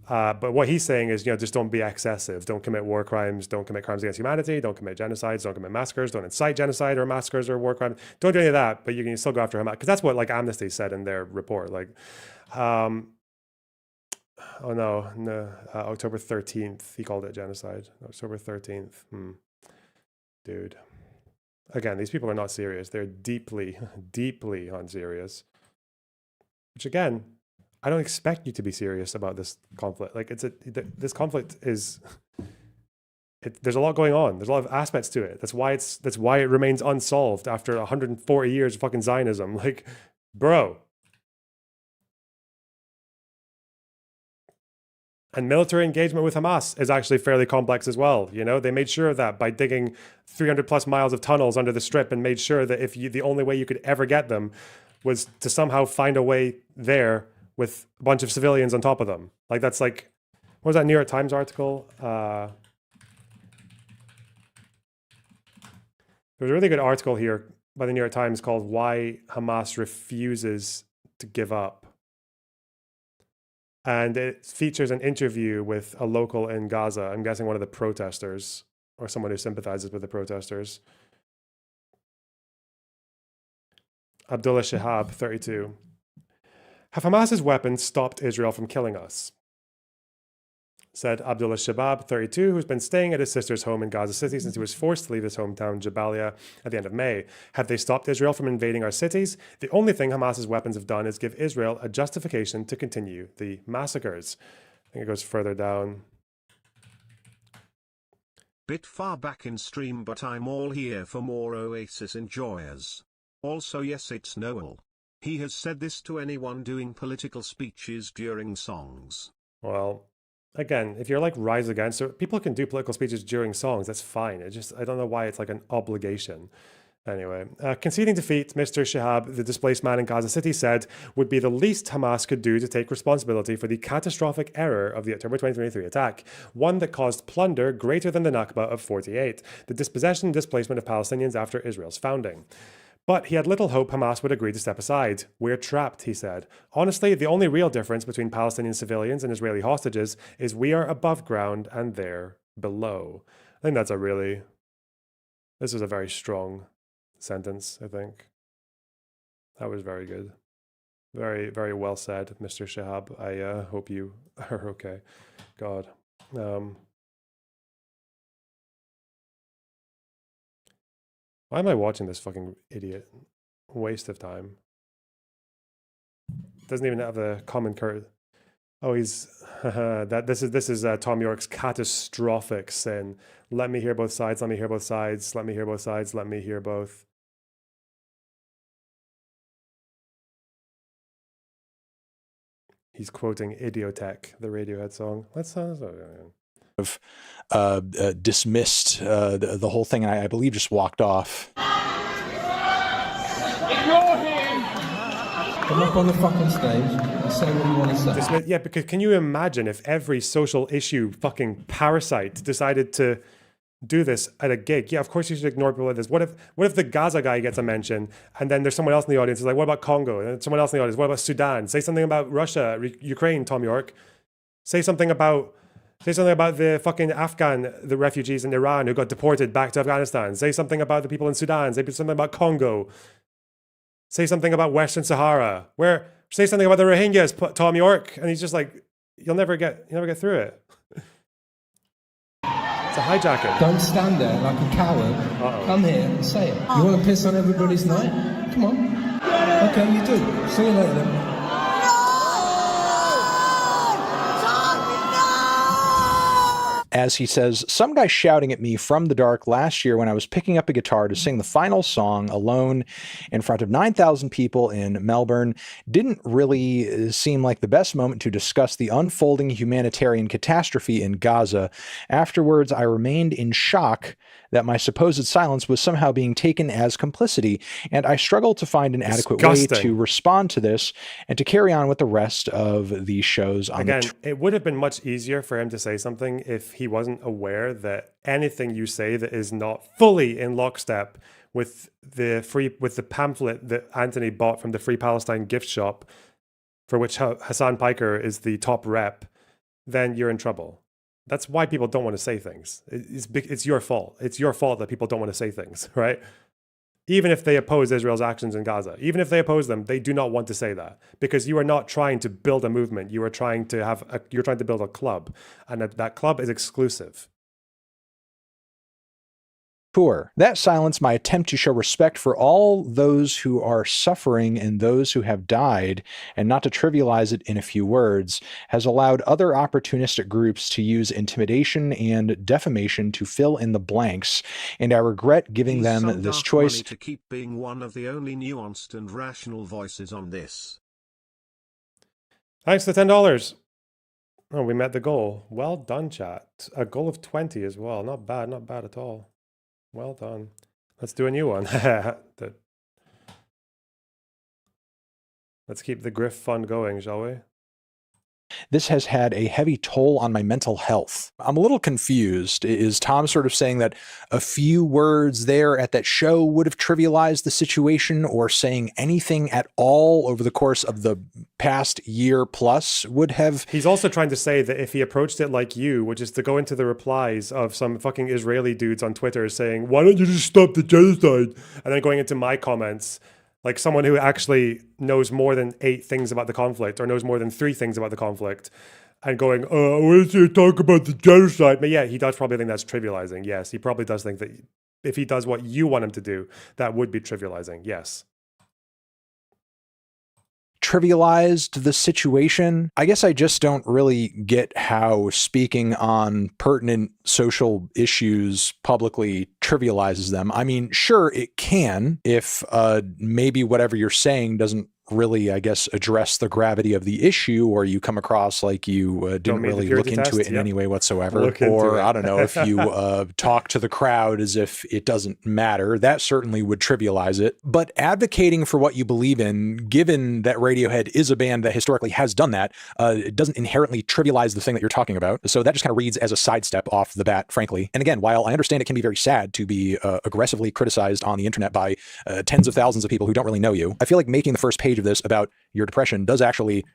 S1: But what he's saying is, just don't be excessive. Don't commit war crimes. Don't commit crimes against humanity. Don't commit genocides. Don't commit massacres. Don't incite genocide or massacres or war crimes. Don't do any of that, but you can still go after Hamas. Because that's what Amnesty said in their report. October 13th, he called it genocide. October 13th. Dude. Again, these people are not serious. They're deeply, deeply unserious. Which again, I don't expect you to be serious about this conflict. This conflict is, there's a lot going on. There's a lot of aspects to it. That's why it remains unsolved after 140 years of fucking Zionism. Bro. And military engagement with Hamas is actually fairly complex as well. They made sure of that by digging 300 plus miles of tunnels under the strip, and made sure that the only way you could ever get them was to somehow find a way there with a bunch of civilians on top of them. What was that New York Times article? There was a really good article here by the New York Times called "Why Hamas Refuses to Give Up." And it features an interview with a local in Gaza. I'm guessing one of the protesters or someone who sympathizes with the protesters. Abdullah Shihab, 32. Have Hamas's weapons stopped Israel from killing us? Said Abdullah Shabab, 32, who's been staying at his sister's home in Gaza City since he was forced to leave his hometown, Jabalia, at the end of May. Have they stopped Israel from invading our cities? The only thing Hamas's weapons have done is give Israel a justification to continue the massacres. I think it goes further down.
S2: Bit far back in stream, but I'm all here for more Oasis enjoyers. Also, yes, it's Noel. He has said this to anyone doing political speeches during songs.
S1: Well, again, if you're Rise Against it, people can do political speeches during songs. That's fine. I don't know why it's an obligation. Anyway, conceding defeat, Mr. Shihab, the displaced man in Gaza City, said would be the least Hamas could do to take responsibility for the catastrophic error of the October 2023 attack, one that caused plunder greater than the Nakba of 48, the dispossession and displacement of Palestinians after Israel's founding. But he had little hope Hamas would agree to step aside. We're trapped, he said. Honestly, the only real difference between Palestinian civilians and Israeli hostages is we are above ground and they're below. I think this was a very strong sentence, I think. That was very good. Very, very well said, Mr. Shahab. I hope you are okay. God. Why am I watching this fucking idiot? Waste of time. Doesn't even have a common curve. Oh, he's this is Tom York's catastrophic sin. Let me hear both sides. Let me hear both sides. Let me hear both sides. Let me hear both. He's quoting Idiotech, the Radiohead song. Let's
S3: dismissed the whole thing, and I believe just walked off.
S4: Ignore him! Come up on the fucking stage and say what you want to say.
S1: Yeah, because can you imagine if every social issue fucking parasite decided to do this at a gig? Yeah, of course you should ignore people like this. What if the Gaza guy gets a mention and then there's someone else in the audience who's like, what about Congo? And then someone else in the audience, what about Sudan? Say something about Russia, Ukraine, Tom York. Say something about the fucking the refugees in Iran who got deported back to Afghanistan. Say something about the people in Sudan. Say something about Congo. Say something about Western Sahara. Say something about the Rohingyas, Tom York. And he's just like, you'll never get through it. It's a hijacking.
S4: Don't stand there like a coward. Uh-oh. Come here and say it. You want to piss on everybody's night? Come on. Okay, you do. See you later then.
S3: As he says, some guy shouting at me from the dark last year when I was picking up a guitar to sing the final song alone in front of 9,000 people in Melbourne didn't really seem like the best moment to discuss the unfolding humanitarian catastrophe in Gaza. Afterwards, I remained in shock that my supposed silence was somehow being taken as complicity, and I struggled to find an adequate way to respond to this and to carry on with the rest of these shows.
S1: Again, it would have been much easier for him to say something if he wasn't aware that anything you say that is not fully in lockstep with the pamphlet that Anthony bought from the Free Palestine gift shop, for which Hassan Piker is the top rep, then you're in trouble. That's why people don't want to say things. It's your fault. It's your fault that people don't want to say things, right? Even if they oppose Israel's actions in Gaza, even if they oppose them, they do not want to say that because you are not trying to build a movement. You are trying to build a club, and that club is exclusive.
S3: Poor. That silence, my attempt to show respect for all those who are suffering and those who have died, and not to trivialize it in a few words, has allowed other opportunistic groups to use intimidation and defamation to fill in the blanks, and I regret giving them this choice.
S2: To keep being one of the only nuanced and rational voices on this.
S1: Thanks for $10. Oh, we met the goal. Well done, chat. A goal of 20 as well. Not bad at all. Well done. Let's do a new one. Let's keep the Griff fun going, shall we?
S3: This has had a heavy toll on my mental health. I'm a little confused. Is Tom sort of saying that a few words there at that show would have trivialized the situation, or saying anything at all over the course of the past year plus would have?
S1: He's also trying to say that if he approached it like you, which is to go into the replies of some fucking Israeli dudes on Twitter saying, why don't you just stop the genocide? And then going into my comments, like someone who actually knows more than 8 things about the conflict, or knows more than 3 things about the conflict, and going, where's your talk about the genocide? But yeah, he does probably think that's trivializing. Yes, he probably does think that if he does what you want him to do, that would be trivializing. Yes.
S3: Trivialized the situation. I guess I just don't really get how speaking on pertinent social issues publicly trivializes them. I mean, sure, it can if maybe whatever you're saying doesn't really, I guess, address the gravity of the issue, or you come across like you didn't really look into it in any way whatsoever, or I don't know, if you talk to the crowd as if it doesn't matter, that certainly would trivialize it. But advocating for what you believe in, given that Radiohead is a band that historically has done that, it doesn't inherently trivialize the thing that you're talking about. So that just kind of reads as a sidestep off the bat, frankly. And again, while I understand it can be very sad to be aggressively criticized on the internet by tens of thousands of people who don't really know you, I feel like making the first page of this about your depression does actually,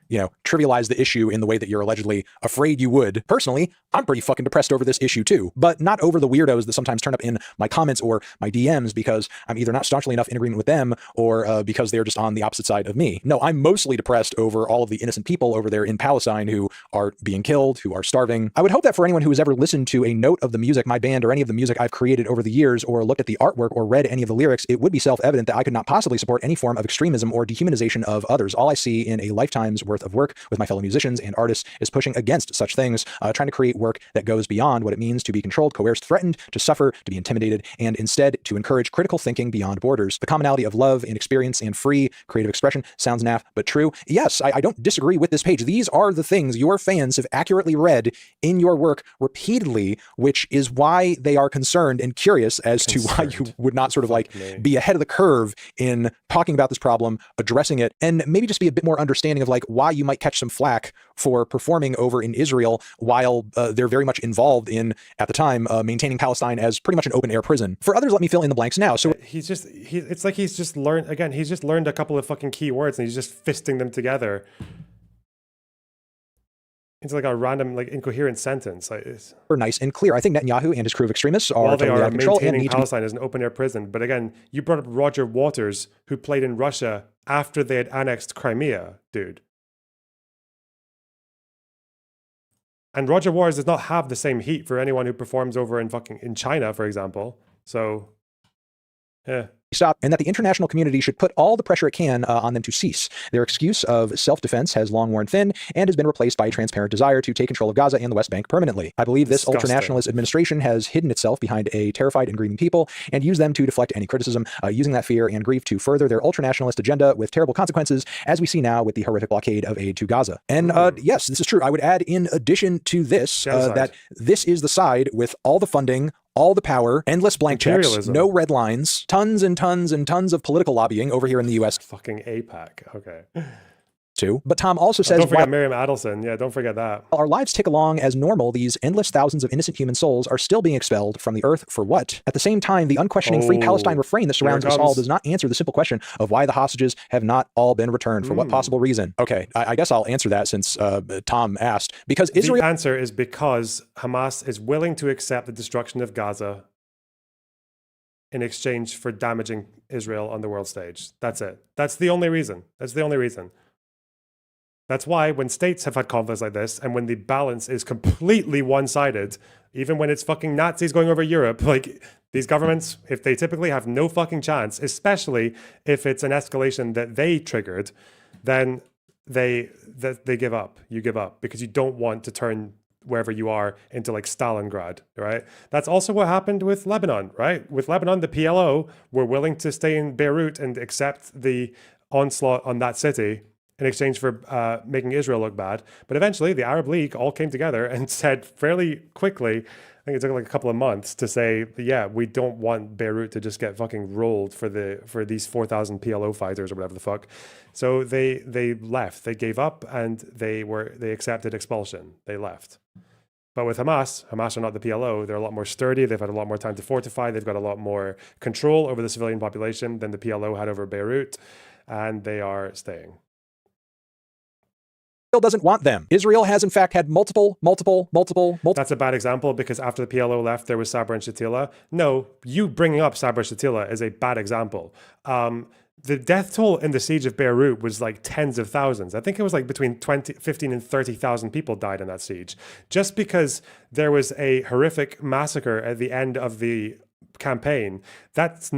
S3: trivialize the issue in the way that you're allegedly afraid you would. Personally, I'm pretty fucking depressed over this issue too, but not over the weirdos that sometimes turn up in my comments or my DMs because I'm either not staunchly enough in agreement with them or because they're just on the opposite side of me. No, I'm mostly depressed over all of the innocent people over there in Palestine who are being killed, who are starving. I would hope that for anyone who has ever listened to a note of the music, my band, or any of the music I've created over the years, or looked at the artwork or read any of the lyrics, it would be self-evident that I could not possibly support any form of extremism or dehumanization of others. All I see in a lifetime's worth of work with my fellow musicians and artists is pushing against such things, trying to create work that goes beyond what it means to be controlled, coerced, threatened, to suffer, to be intimidated, and instead to encourage critical thinking beyond borders. The commonality of love and experience and free creative expression sounds naff, but true. Yes, I don't disagree with this page. These are the things your fans have accurately read in your work repeatedly, which is why they are concerned and curious as to why you would not sort of like be ahead of the curve in talking about this problem, addressing it, and maybe just be a bit more understanding of like why you might catch some flack for performing over in Israel while they're very much involved in, at the time, maintaining Palestine as pretty much an open air prison. For others, let me fill in the blanks now. So
S1: it's like he's just learned a couple of fucking key words and he's just fisting them together into like a random, like incoherent sentence.
S3: Nice and clear. I think Netanyahu and his crew of extremists are
S1: while they
S3: totally
S1: are
S3: out of control
S1: maintaining Palestine as an open air prison. But again, you brought up Roger Waters, who played in Russia after they had annexed Crimea, dude. And Roger Waters does not have the same heat for anyone who performs over in China, for example. So, yeah.
S3: Stop, and that the international community should put all the pressure it can on them to cease. Their excuse of self-defense has long worn thin and has been replaced by a transparent desire to take control of Gaza and the West Bank permanently. I believe this ultranationalist administration has hidden itself behind a terrified and grieving people and used them to deflect any criticism, using that fear and grief to further their ultranationalist agenda with terrible consequences, as we see now with the horrific blockade of aid to Gaza. And yes, this is true. I would add, in addition to this, that this is the side with all the funding, all the power, endless blank checks, no red lines, tons and tons and tons of political lobbying over here in the US.
S1: Fucking AIPAC. Okay.
S3: Too. But Tom also says,
S1: don't forget Miriam Adelson. Yeah, don't forget that.
S3: While our lives tick along as normal, these endless thousands of innocent human souls are still being expelled from the earth for what? At the same time, the unquestioning free Palestine refrain that surrounds us all does not answer the simple question of why the hostages have not all been returned. For what possible reason? Okay, I guess I'll answer that since Tom asked. Because Israel...
S1: The answer is because Hamas is willing to accept the destruction of Gaza in exchange for damaging Israel on the world stage. That's it. That's the only reason. That's the only reason. That's why when states have had conflicts like this, and when the balance is completely one-sided, even when it's fucking Nazis going over Europe, like these governments, if they typically have no fucking chance, especially if it's an escalation that they triggered, then they give up. You give up because you don't want to turn wherever you are into like Stalingrad, right? That's also what happened with Lebanon, right? With Lebanon, the PLO were willing to stay in Beirut and accept the onslaught on that city in exchange for making Israel look bad. But eventually the Arab League all came together and said fairly quickly, I think it took like a couple of months to say, yeah, we don't want Beirut to just get fucking rolled for these 4,000 PLO fighters or whatever the fuck. So they left, they gave up, and they accepted expulsion. They left. But with Hamas are not the PLO. They're a lot more sturdy. They've had a lot more time to fortify. They've got a lot more control over the civilian population than the PLO had over Beirut, and they are staying.
S3: Israel doesn't want them. Israel has in fact had multiple.
S1: That's a bad example because after the PLO left, there was Sabra and Shatila. No, you bringing up Sabra and Shatila is a bad example. The death toll in the siege of Beirut was like tens of thousands. I think it was like between 15 and 30,000 people died in that siege. Just because there was a horrific massacre at the end of the campaign, that's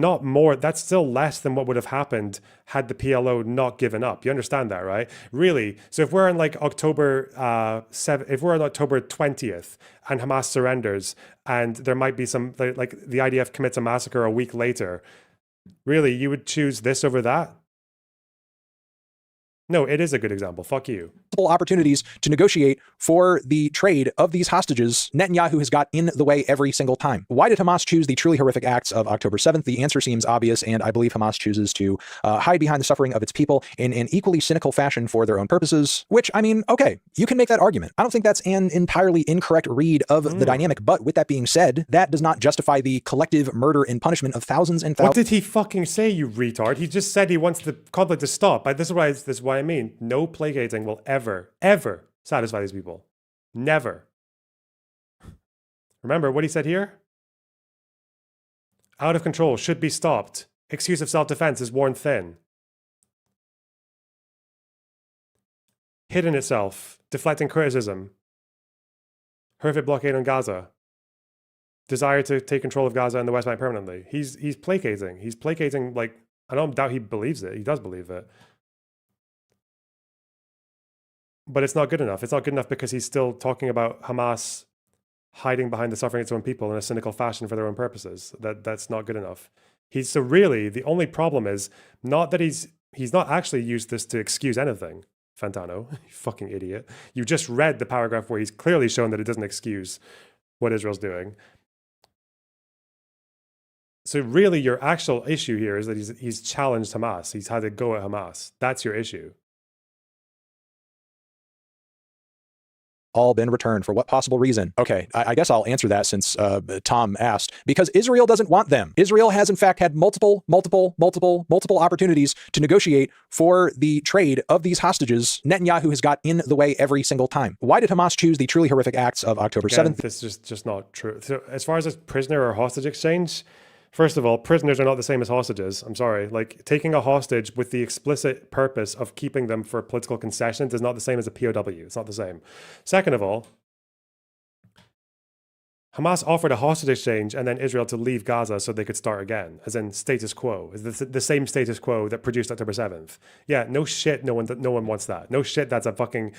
S1: still less than what would have happened had the PLO not given up. You understand that, right? Really. So if we're on like October 20th and Hamas surrenders and there might be some, like the IDF commits a massacre a week later, really, you would choose this over that? No, it is a good example. Fuck you.
S3: Opportunities to negotiate for the trade of these hostages, Netanyahu has got in the way every single time. Why did Hamas choose the truly horrific acts of October 7th? The answer seems obvious, and I believe Hamas chooses to hide behind the suffering of its people in an equally cynical fashion for their own purposes, which, I mean, okay, you can make that argument. I don't think that's an entirely incorrect read of the dynamic, but with that being said, that does not justify the collective murder and punishment of thousands and thousands.
S1: What did he fucking say, you retard? He just said he wants the conflict to stop. This is why why I mean no placating will ever satisfy these people. Never. Remember what he said here? Out of control, should be stopped. Excuse of self-defense is worn thin. Hidden itself, deflecting criticism. Horrific blockade on Gaza. Desire to take control of Gaza and the West Bank permanently. He's placating. He's placating, like, I don't doubt he believes it. He does believe it. But it's not good enough. It's not good enough because he's still talking about Hamas hiding behind the suffering of its own people in a cynical fashion for their own purposes. That's not good enough. So really, the only problem is not that he's not actually used this to excuse anything, Fantano, you fucking idiot. You just read the paragraph where he's clearly shown that it doesn't excuse what Israel's doing. So really, your actual issue here is that he's challenged Hamas. He's had a go at Hamas. That's your issue.
S3: All been returned. For what possible reason? Okay, I guess I'll answer that since Tom asked. Because Israel doesn't want them. Israel has in fact had multiple opportunities to negotiate for the trade of these hostages. Netanyahu has got in the way every single time. Why did Hamas choose the truly horrific acts of October 7th?
S1: This is just not true. So as far as a prisoner or hostage exchange, first of all, prisoners are not the same as hostages. I'm sorry. Like, taking a hostage with the explicit purpose of keeping them for political concessions is not the same as a POW. It's not the same. Second of all, Hamas offered a hostage exchange and then Israel to leave Gaza so they could start again, as in status quo. Is the same status quo that produced October 7th. Yeah, no shit, no one wants that. No shit, that's a fucking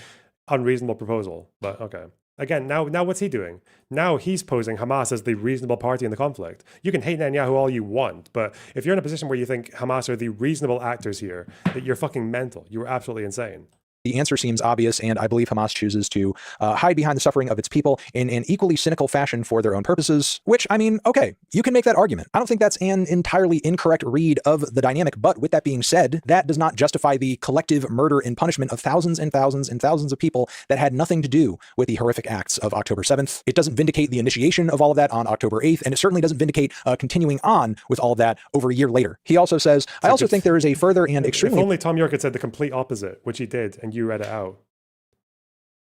S1: unreasonable proposal. But okay. Again, now what's he doing? Now he's posing Hamas as the reasonable party in the conflict. You can hate Netanyahu all you want, but if you're in a position where you think Hamas are the reasonable actors here, that you're fucking mental. You're absolutely insane.
S3: The answer seems obvious, and I believe Hamas chooses to hide behind the suffering of its people in an equally cynical fashion for their own purposes, which, I mean, okay, you can make that argument. I don't think that's an entirely incorrect read of the dynamic, but with that being said, that does not justify the collective murder and punishment of thousands and thousands and thousands of people that had nothing to do with the horrific acts of October 7th. It doesn't vindicate the initiation of all of that on October 8th, and it certainly doesn't vindicate continuing on with all of that over a year later. He also says, I also think there is a further and extremely...
S1: If only Tom York had said the complete opposite, which he did, and you read it out.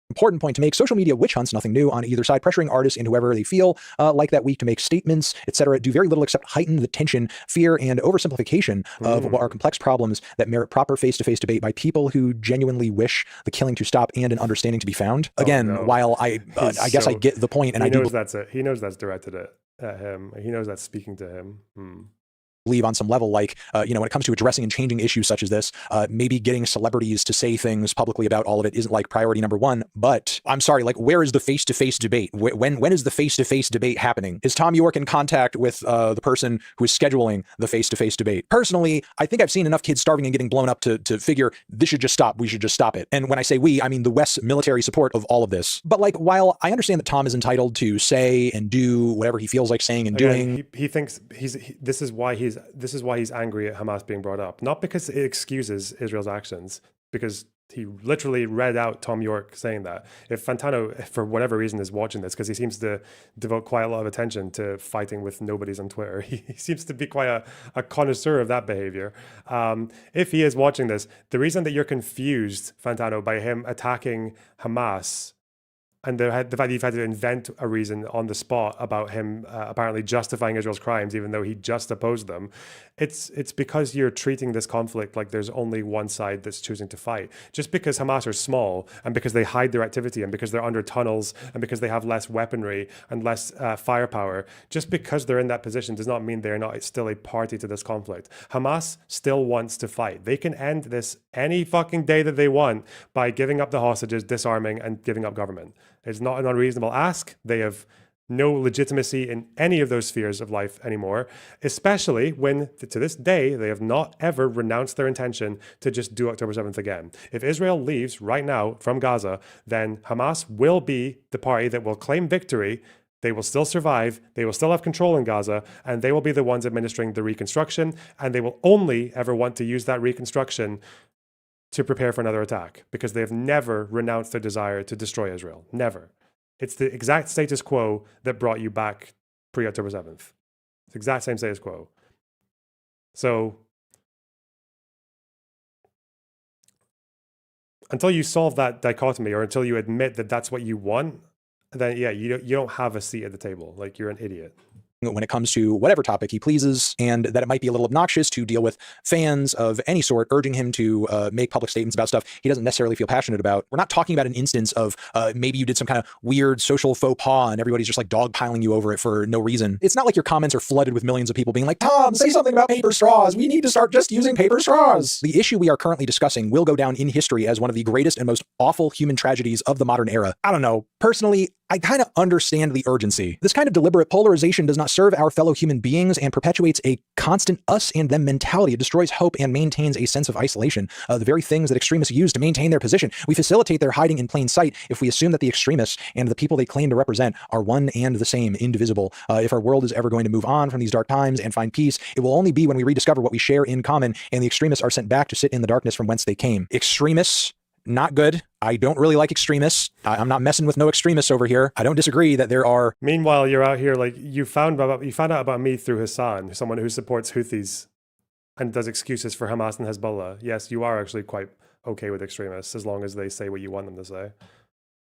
S3: Important point to make: social media witch hunts, nothing new on either side, pressuring artists and whoever they feel like that week to make statements, etc. do very little except heighten the tension, fear, and oversimplification of what are complex problems that merit proper face-to-face debate by people who genuinely wish the killing to stop and an understanding to be found. Again, while I guess I get the point, and
S1: he knows that's it. He knows that's directed at him. He knows that's speaking to him.
S3: Believe on some level, like, when it comes to addressing and changing issues such as this, maybe getting celebrities to say things publicly about all of it isn't like priority number one. But I'm sorry, like, where is the face-to-face debate? When is the face-to-face debate happening? Is Tom York in contact with the person who is scheduling the face-to-face debate? Personally, I think I've seen enough kids starving and getting blown up to figure this should just stop. We should just stop it. And when I say we, I mean the West's military support of all of this. But like, while I understand that Tom is entitled to say and do whatever he feels like saying and doing,
S1: he thinks this is why he's angry at Hamas being brought up, not because it excuses Israel's actions, because he literally read out Tom York saying that. If Fantano, for whatever reason, is watching this, because he seems to devote quite a lot of attention to fighting with nobodies on Twitter, he seems to be quite a connoisseur of that behavior. If he is watching this, the reason that you're confused, Fantano, by him attacking Hamas, and the fact that you've had to invent a reason on the spot about him apparently justifying Israel's crimes, even though he just opposed them, it's because you're treating this conflict like there's only one side that's choosing to fight. Just because Hamas are small, and because they hide their activity, and because they're under tunnels, and because they have less weaponry and less firepower, just because they're in that position does not mean they're not still a party to this conflict. Hamas still wants to fight. They can end this any fucking day that they want by giving up the hostages, disarming, and giving up government. It's not an unreasonable ask. They have no legitimacy in any of those spheres of life anymore, especially when, to this day, they have not ever renounced their intention to just do October 7th again. If Israel leaves right now from Gaza, then Hamas will be the party that will claim victory. They will still survive, they will still have control in Gaza, and they will be the ones administering the reconstruction, and they will only ever want to use that reconstruction to prepare for another attack, because they have never renounced their desire to destroy Israel. Never. It's the exact status quo that brought you back pre-October 7th. It's the exact same status quo. So until you solve that dichotomy, or until you admit that that's what you want, then yeah, you don't have a seat at the table. Like, you're an idiot
S3: when it comes to whatever topic he pleases, and that it might be a little obnoxious to deal with fans of any sort urging him to make public statements about stuff he doesn't necessarily feel passionate about. We're not talking about an instance of maybe you did some kind of weird social faux pas and everybody's just like dogpiling you over it for no reason. It's not like your comments are flooded with millions of people being like, Tom, say something about paper straws. We need to start just using paper straws. The issue we are currently discussing will go down in history as one of the greatest and most awful human tragedies of the modern era. I don't know. Personally, I kind of understand the urgency. This kind of deliberate polarization does not serve our fellow human beings and perpetuates a constant us and them mentality. It destroys hope and maintains a sense of isolation. The very things that extremists use to maintain their position. We facilitate their hiding in plain sight if we assume that the extremists and the people they claim to represent are one and the same, indivisible. If our world is ever going to move on from these dark times and find peace, it will only be when we rediscover what we share in common and the extremists are sent back to sit in the darkness from whence they came. Extremists, not good. I don't really like extremists. I'm not messing with no extremists over here. I don't disagree that there are.
S1: Meanwhile, you're out here like you found out about me through Hassan, someone who supports Houthis and does excuses for Hamas and Hezbollah. Yes, you are actually quite okay with extremists as long as they say what you want them to say.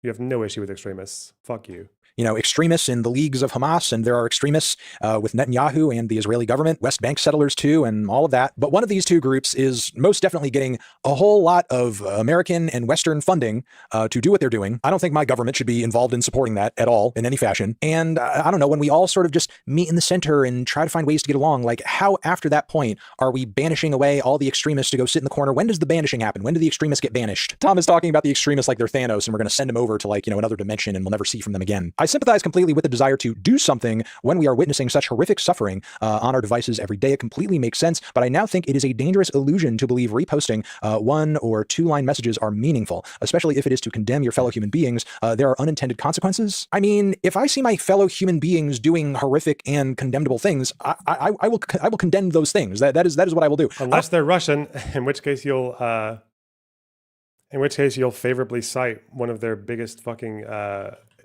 S1: You have no issue with extremists. Fuck you.
S3: You know, extremists in the leagues of Hamas, and there are extremists with Netanyahu and the Israeli government, West Bank settlers too, and all of that. But one of these two groups is most definitely getting a whole lot of American and Western funding to do what they're doing. I don't think my government should be involved in supporting that at all in any fashion. And I don't know, when we all sort of just meet in the center and try to find ways to get along, like how after that point are we banishing away all the extremists to go sit in the corner? When does the banishing happen? When do the extremists get banished? Tom is talking about the extremists like they're Thanos and we're going to send them over to like, you know, another dimension and we'll never see from them again. I sympathize completely with the desire to do something when we are witnessing such horrific suffering on our devices every day. It completely makes sense, but I now think it is a dangerous illusion to believe reposting 1 or 2 line messages are meaningful, especially if it is to condemn your fellow human beings. There are unintended consequences. I mean, if I see my fellow human beings doing horrific and condemnable things, I will condemn those things. That is what I will do.
S1: Unless they're Russian, in which case you'll favorably cite one of their biggest fucking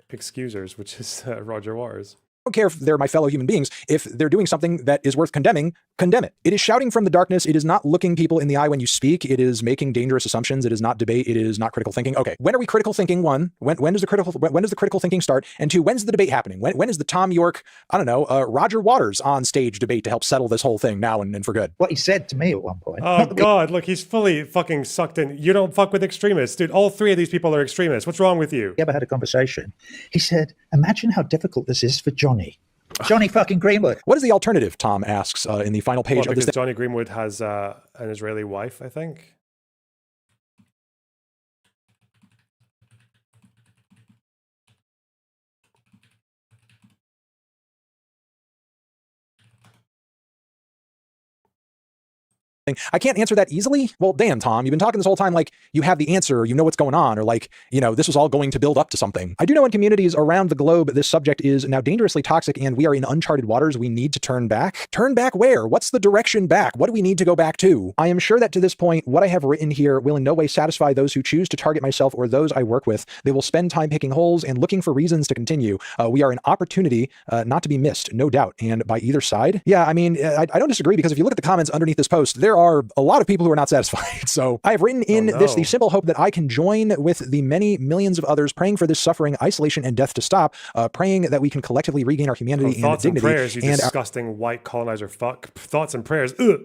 S1: excusers, which is Roger Waters.
S3: I don't care if they're my fellow human beings. If they're doing something that is worth condemning, condemn it. It is shouting from the darkness. It is not looking people in the eye when you speak. It is making dangerous assumptions. It is not debate. It is not critical thinking. Okay, when are we critical thinking? 1, when does the critical thinking start? And 2, when's the debate happening? When is the Tom York, I don't know, Roger Waters on stage debate to help settle this whole thing now and for good?
S5: What he said to me at one point.
S1: Oh God, look, he's fully fucking sucked in. You don't fuck with extremists, dude. All 3 of these people are extremists. What's wrong with you?
S5: We ever had a conversation. He said, imagine how difficult this is for Johnny fucking Greenwood.
S3: What is the alternative, Tom asks in the final page of this.
S1: Because Johnny Greenwood has an Israeli wife, I think.
S3: I can't answer that easily. Well, damn, Tom, you've been talking this whole time like you have the answer, you know what's going on, or like, you know, this was all going to build up to something. I do know in communities around the globe, this subject is now dangerously toxic and we are in uncharted waters. We need to turn back. Turn back where? What's the direction back? What do we need to go back to? I am sure that to this point, what I have written here will in no way satisfy those who choose to target myself or those I work with. They will spend time picking holes and looking for reasons to continue. We are an opportunity not to be missed, no doubt. And by either side, yeah, I mean, I don't disagree, because if you look at the comments underneath this post, there are a lot of people who are not satisfied. So I have written in this the simple hope that I can join with the many millions of others praying for this suffering, isolation, and death to stop, praying that we can collectively regain our humanity and dignity.
S1: And prayers, you disgusting white colonizer fuck. Thoughts and prayers. Ugh.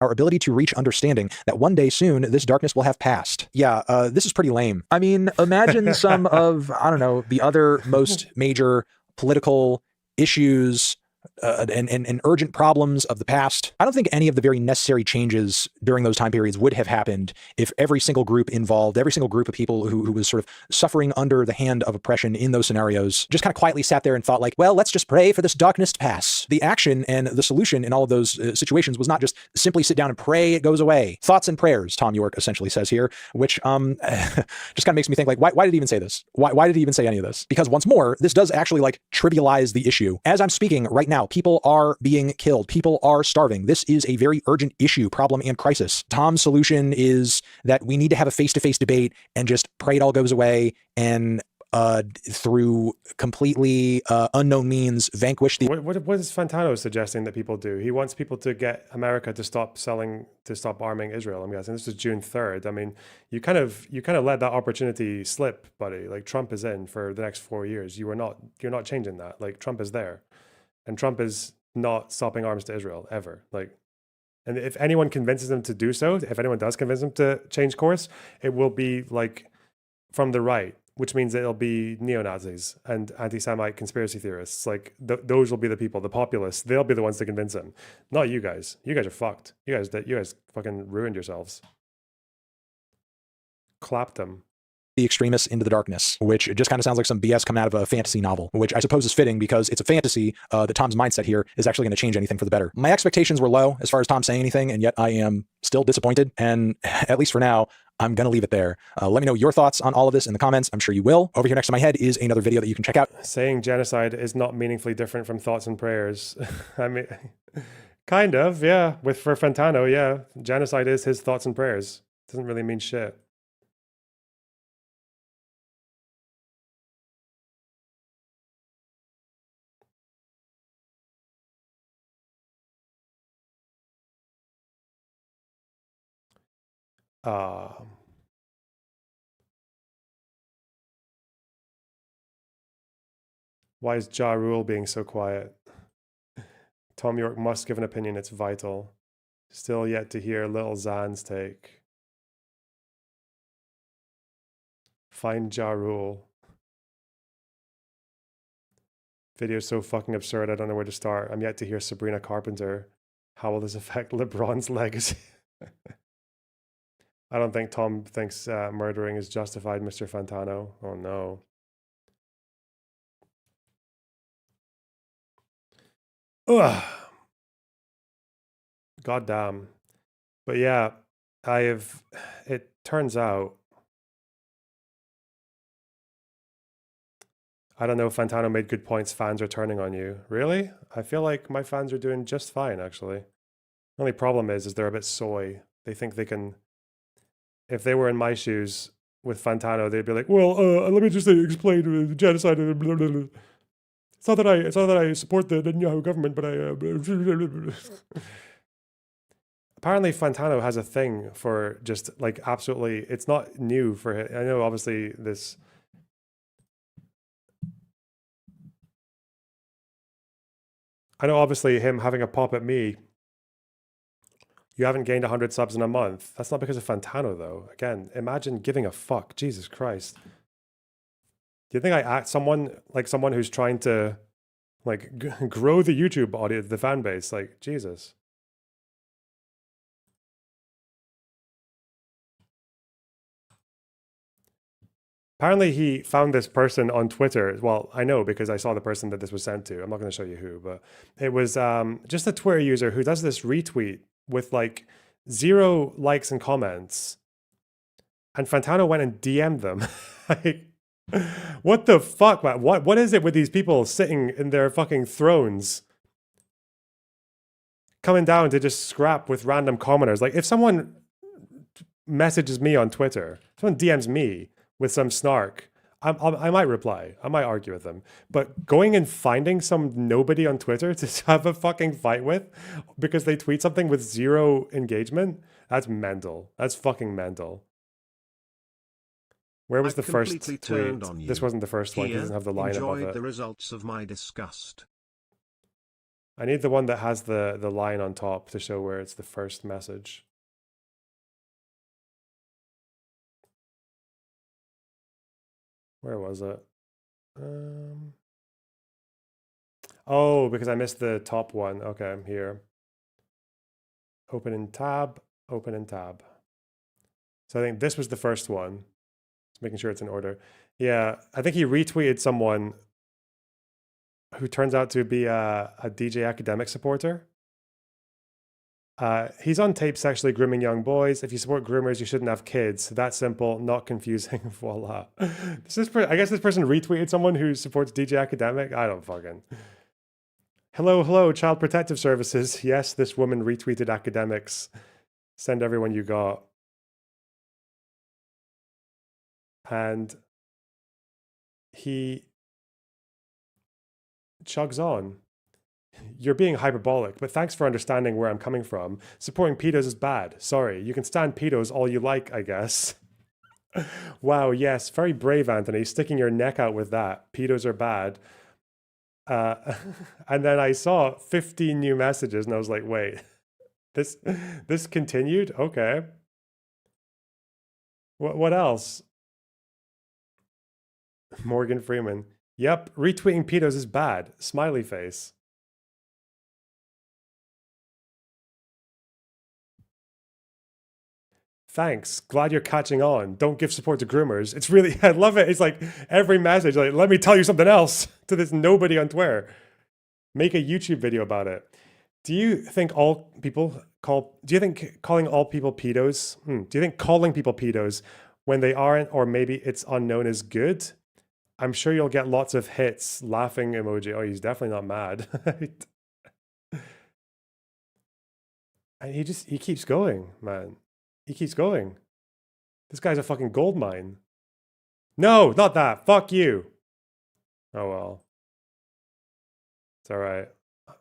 S3: Our ability to reach understanding that one day soon this darkness will have passed. Yeah, this is pretty lame. I mean, imagine some of, I don't know, the other most major political issues and urgent problems of the past. I don't think any of the very necessary changes during those time periods would have happened if every single group involved, every single group of people who was sort of suffering under the hand of oppression in those scenarios, just kind of quietly sat there and thought like, well, let's just pray for this darkness to pass. The action and the solution in all of those situations was not just simply sit down and pray it goes away. Thoughts and prayers, Tom York essentially says here, which just kind of makes me think like, why did he even say this? Why did he even say any of this? Because once more, this does actually like trivialize the issue. As I'm speaking right now, people are being killed. People are starving. This is a very urgent issue, problem, and crisis. Tom's solution is that we need to have a face-to-face debate and just pray it all goes away and through completely unknown means, vanquish the.
S1: What is Fantano suggesting that people do? He wants people to get America to stop arming Israel. I'm guessing this is June 3rd. I mean, you kind of let that opportunity slip, buddy. Like Trump is in for the next 4 years. You're not changing that. Like Trump is there, and Trump is not stopping arms to Israel ever. Like, and if anyone convinces him to do so, if anyone does convince him to change course, it will be like from the right, which means that it'll be neo-Nazis and anti-Semite conspiracy theorists. Like those will be the people, the populists. They'll be the ones to convince him, not you guys. You guys are fucked. You guys fucking ruined yourselves. Clapped them.
S3: The extremists into the darkness, which just kind of sounds like some BS coming out of a fantasy novel, which I suppose is fitting because it's a fantasy that Tom's mindset here is actually going to change anything for the better. My expectations were low as far as Tom saying anything, and yet I am still disappointed. And at least for now, I'm going to leave it there. Let me know your thoughts on all of this in the comments. I'm sure you will. Over here next to my head is another video that you can check out.
S1: Saying genocide is not meaningfully different from thoughts and prayers. I mean, kind of, yeah. For Fantano, yeah. Genocide is his thoughts and prayers. Doesn't really mean shit. Why is Ja Rule being so quiet? Tom York must give an opinion. It's vital. Still yet to hear Little Zan's take. Find Ja Rule. Video's so fucking absurd. I don't know where to start. I'm yet to hear Sabrina Carpenter. How will this affect LeBron's legacy? I don't think Tom thinks murdering is justified, Mr. Fantano. Oh no. Ugh. God damn. But yeah, it turns out, I don't know, Fantano made good points. Fans are turning on you. Really? I feel like my fans are doing just fine, actually. The only problem is they're a bit soy. They think they can, if they were in my shoes with Fantano, they'd be like, well, let me just explain the genocide. Blah, blah, blah. It's not that I support the Netanyahu government, but I. Apparently, Fantano has a thing for just like absolutely. It's not new for him. I know, obviously, this. I know, obviously, him having a pop at me. You haven't gained 100 subs in a month. That's not because of Fantano, though. Again, imagine giving a fuck. Jesus Christ. Do you think I act someone who's trying to like grow the YouTube audience, the fan base? Like, Jesus. Apparently he found this person on Twitter. Well, I know because I saw the person that this was sent to. I'm not going to show you who, but it was just a Twitter user who does this retweet with like 0 likes and comments. And Fantano went and DM'd them. Like, what the fuck, man? What is it with these people sitting in their fucking thrones? Coming down to just scrap with random commenters. Like, if someone messages me on Twitter, someone DMs me with some snark, I might reply. I might argue with them. But going and finding some nobody on Twitter to have a fucking fight with because they tweet something with 0 engagement, that's mental. That's fucking mental. Where was the first tweet? This wasn't the first one. It doesn't have the line above it.
S2: The results of my disgust.
S1: I need the one that has the line on top to show where it's the first message. Where was it? Oh, because I missed the top one. Okay, I'm here. Open in tab, open in tab. So I think this was the first one. Just making sure it's in order. Yeah, I think he retweeted someone who turns out to be a DJ Academic supporter. He's on tape sexually grooming young boys. If you support groomers, you shouldn't have kids. That simple, not confusing. Voila. I guess this person retweeted someone who supports DJ Academic. I don't fucking. Hello, Child Protective Services. Yes, this woman retweeted academics. Send everyone you got. And he chugs on. You're being hyperbolic, but thanks for understanding where I'm coming from. Supporting pedos is bad. Sorry, you can stand pedos all you like, I guess. Wow, yes, very brave, Anthony, sticking your neck out with that. Pedos are bad. And then I saw 15 new messages, and I was like, wait, this continued? Okay. What else? Morgan Freeman. Yep, retweeting pedos is bad. Smiley face. Thanks. Glad you're catching on. Don't give support to groomers. It's really, I love it. It's like every message, like, let me tell you something else to this nobody on Twitter. Make a YouTube video about it. Do you think calling all people pedos? Do you think calling people pedos when they aren't, or maybe it's unknown, is good? I'm sure you'll get lots of hits. Laughing emoji. Oh, he's definitely not mad. And he keeps going, man. He keeps going. This guy's a fucking gold mine. No, not that. Fuck you. Oh well. It's all right.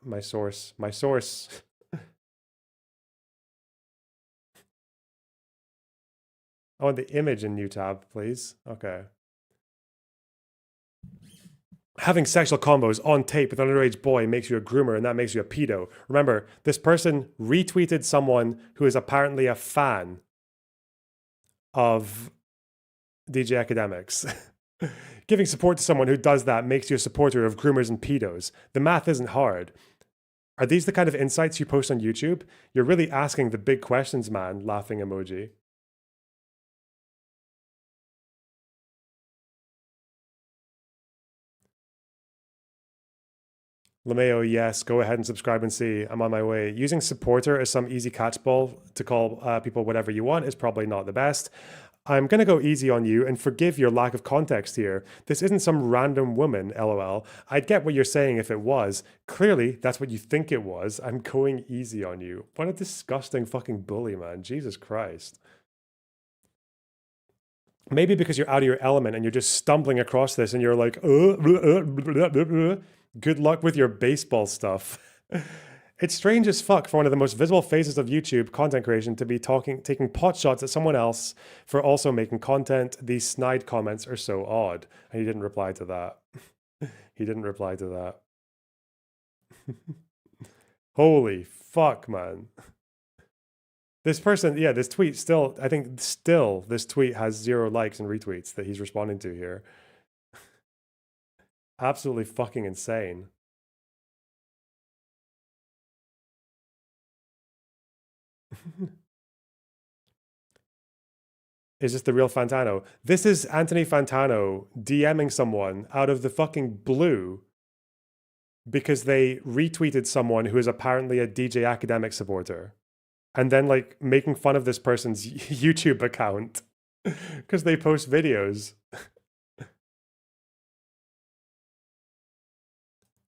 S1: My source. I want the image in new tab, please. Okay. Having sexual combos on tape with an underage boy makes you a groomer, and that makes you a pedo. Remember, this person retweeted someone who is apparently a fan of DJ Academics. Giving support to someone who does that makes you a supporter of groomers and pedos. The math isn't hard. Are these the kind of insights you post on YouTube? You're really asking the big questions, man. Laughing emoji. LeMayo, yes, go ahead and subscribe and see. I'm on my way. Using supporter as some easy catchball to call people whatever you want is probably not the best. I'm going to go easy on you and forgive your lack of context here. This isn't some random woman, lol. I'd get what you're saying if it was. Clearly, that's what you think it was. I'm going easy on you. What a disgusting fucking bully, man. Jesus Christ. Maybe because you're out of your element and you're just stumbling across this and you're like, good luck with your baseball stuff. It's strange as fuck for one of the most visible phases of YouTube content creation to be taking pot shots at someone else for also making content. These snide comments are so odd. And he didn't reply to that. He didn't reply to that. Holy fuck, man. This person, yeah, this tweet still, I think still, this tweet has 0 likes and retweets that he's responding to here. Absolutely fucking insane. Is this the real Fantano? This is Anthony Fantano DMing someone out of the fucking blue because they retweeted someone who is apparently a DJ Academic supporter. And then like making fun of this person's YouTube account because they post videos.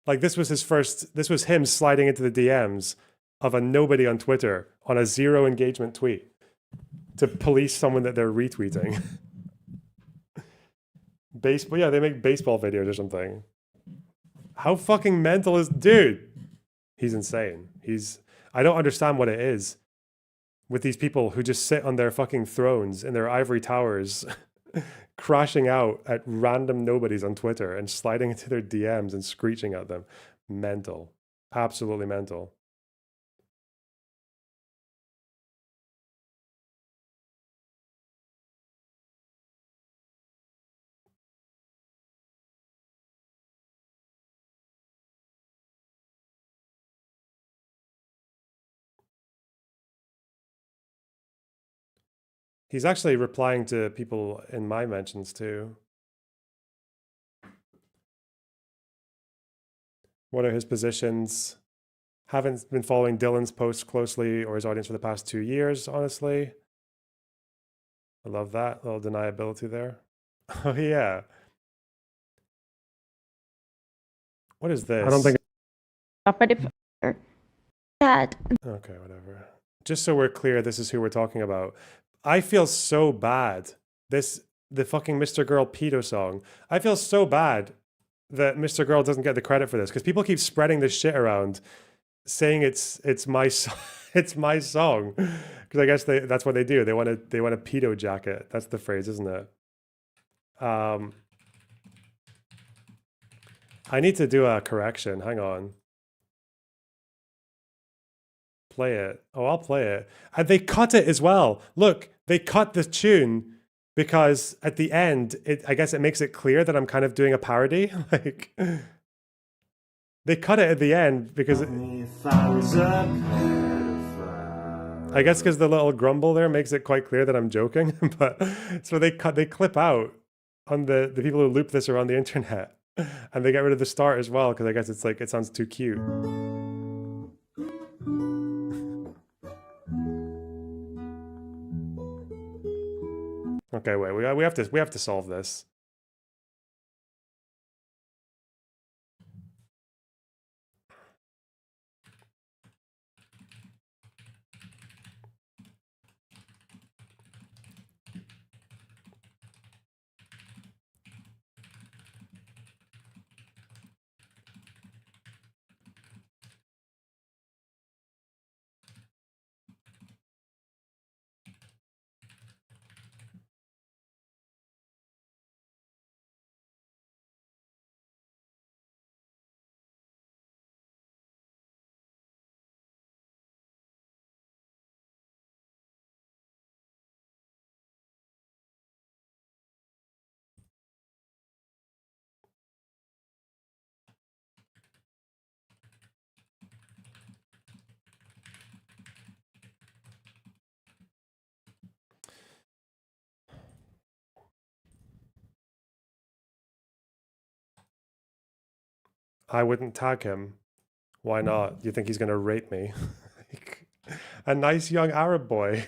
S1: Like this was him sliding into the DMs of a nobody on Twitter on a 0 engagement tweet to police someone that they're retweeting. Baseball, yeah, they make baseball videos or something. How fucking mental is, dude? He's insane. I don't understand what it is with these people who just sit on their fucking thrones in their ivory towers, crashing out at random nobodies on Twitter and sliding into their DMs and screeching at them. Mental. Absolutely mental. He's actually replying to people in my mentions too. What are his positions? Haven't been following Dylan's posts closely or his audience for the past 2 years, honestly. I love that little deniability there. Oh yeah. What is this?
S6: I don't think.
S7: That.
S1: Okay, whatever. Just so we're clear, this is who we're talking about. I feel so bad. This the fucking Mr. Girl pedo song. I feel so bad that Mr. Girl doesn't get the credit for this because people keep spreading this shit around, saying it's my it's my song. Because I guess that's what they do. They want a pedo jacket. That's the phrase, isn't it? I need to do a correction. Hang on. Play it. Oh, I'll play it. And they cut it as well. Look, they cut the tune because at the end, I guess it makes it clear that I'm kind of doing a parody. Like, they cut it at the end because I guess because the little grumble there makes it quite clear that I'm joking. But so they clip out on the people who loop this around the internet, and they get rid of the start as well because I guess it's like it sounds too cute. Okay, wait. We have to solve this. I wouldn't tag him. Why not? You think he's gonna rape me? A nice young Arab boy.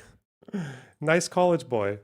S1: Nice college boy.